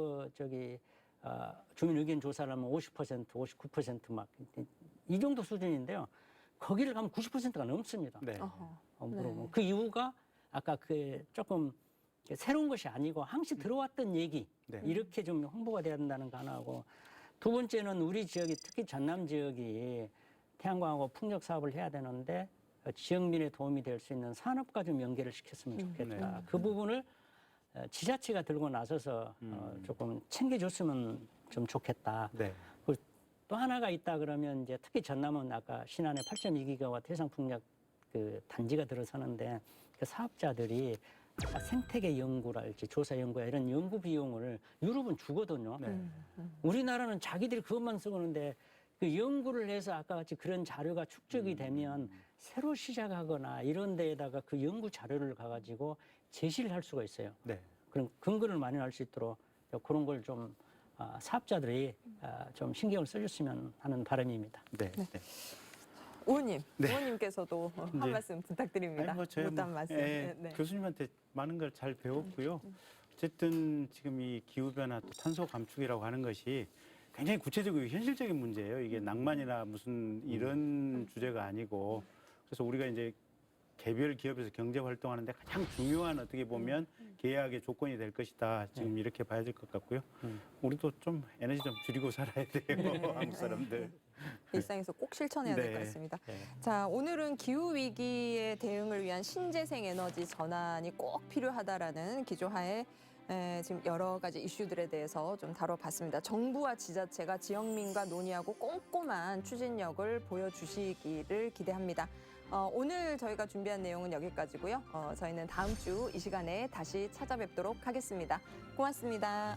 주민 의견 조사를 하면 50%, 59% 막 이 정도 수준인데요. 거기를 가면 90%가 넘습니다. 그 이유가 아까 조금 새로운 것이 아니고 항시 들어왔던 얘기 이렇게 좀 홍보가 돼야 된다는 거 하나고 두 번째는 우리 지역이 특히 전남 지역이 태양광하고 풍력 사업을 해야 되는데 지역민의 도움이 될 수 있는 산업과 좀 연계를 시켰으면 좋겠다. 그 부분을 지자체가 들고 나서서 조금 챙겨줬으면 좀 좋겠다. 또 하나가 있다 그러면 이제 특히 전남은 아까 신안에 8.2기가와트 해상풍력 단지가 들어서는데 그 사업자들이 생태계 연구랄지 조사 연구야 이런 연구 비용을 유럽은 주거든요. 네. 우리나라는 자기들이 그것만 쓰고는데 그 연구를 해서 아까 같이 그런 자료가 축적이 되면 새로 시작하거나 이런 데에다가 그 연구 자료를 가가지고 제시를 할 수가 있어요. 네. 그런 근거를 마련할 수 있도록 그런 걸 좀 사업자들이 좀 신경을 써줬으면 하는 바람입니다. 네. 네. 의원님, 네. 의원님께서도 한 네. 말씀 부탁드립니다. 아니, 뭐 저희 못한 말씀. 예, 네. 교수님한테 많은 걸 잘 배웠고요. 어쨌든 지금 이 기후변화 또 탄소 감축이라고 하는 것이 굉장히 구체적이고 현실적인 문제예요. 이게 낭만이나 무슨 이런 주제가 아니고 그래서 우리가 이제 개별 기업에서 경제 활동하는데 가장 중요한 어떻게 보면 계약의 조건이 될 것이다. 지금 이렇게 봐야 될 것 같고요. 우리도 좀 에너지 좀 줄이고 살아야 돼요. 한국 사람들. 일상에서 꼭 실천해야 될 것 네. 같습니다. 네. 자, 오늘은 기후 위기에 대응을 위한 신재생 에너지 전환이 꼭 필요하다라는 기조하에 지금 여러 가지 이슈들에 대해서 좀 다뤄봤습니다. 정부와 지자체가 지역민과 논의하고 꼼꼼한 추진력을 보여주시기를 기대합니다. 오늘 저희가 준비한 내용은 여기까지고요. 저희는 다음 주 이 시간에 다시 찾아뵙도록 하겠습니다. 고맙습니다.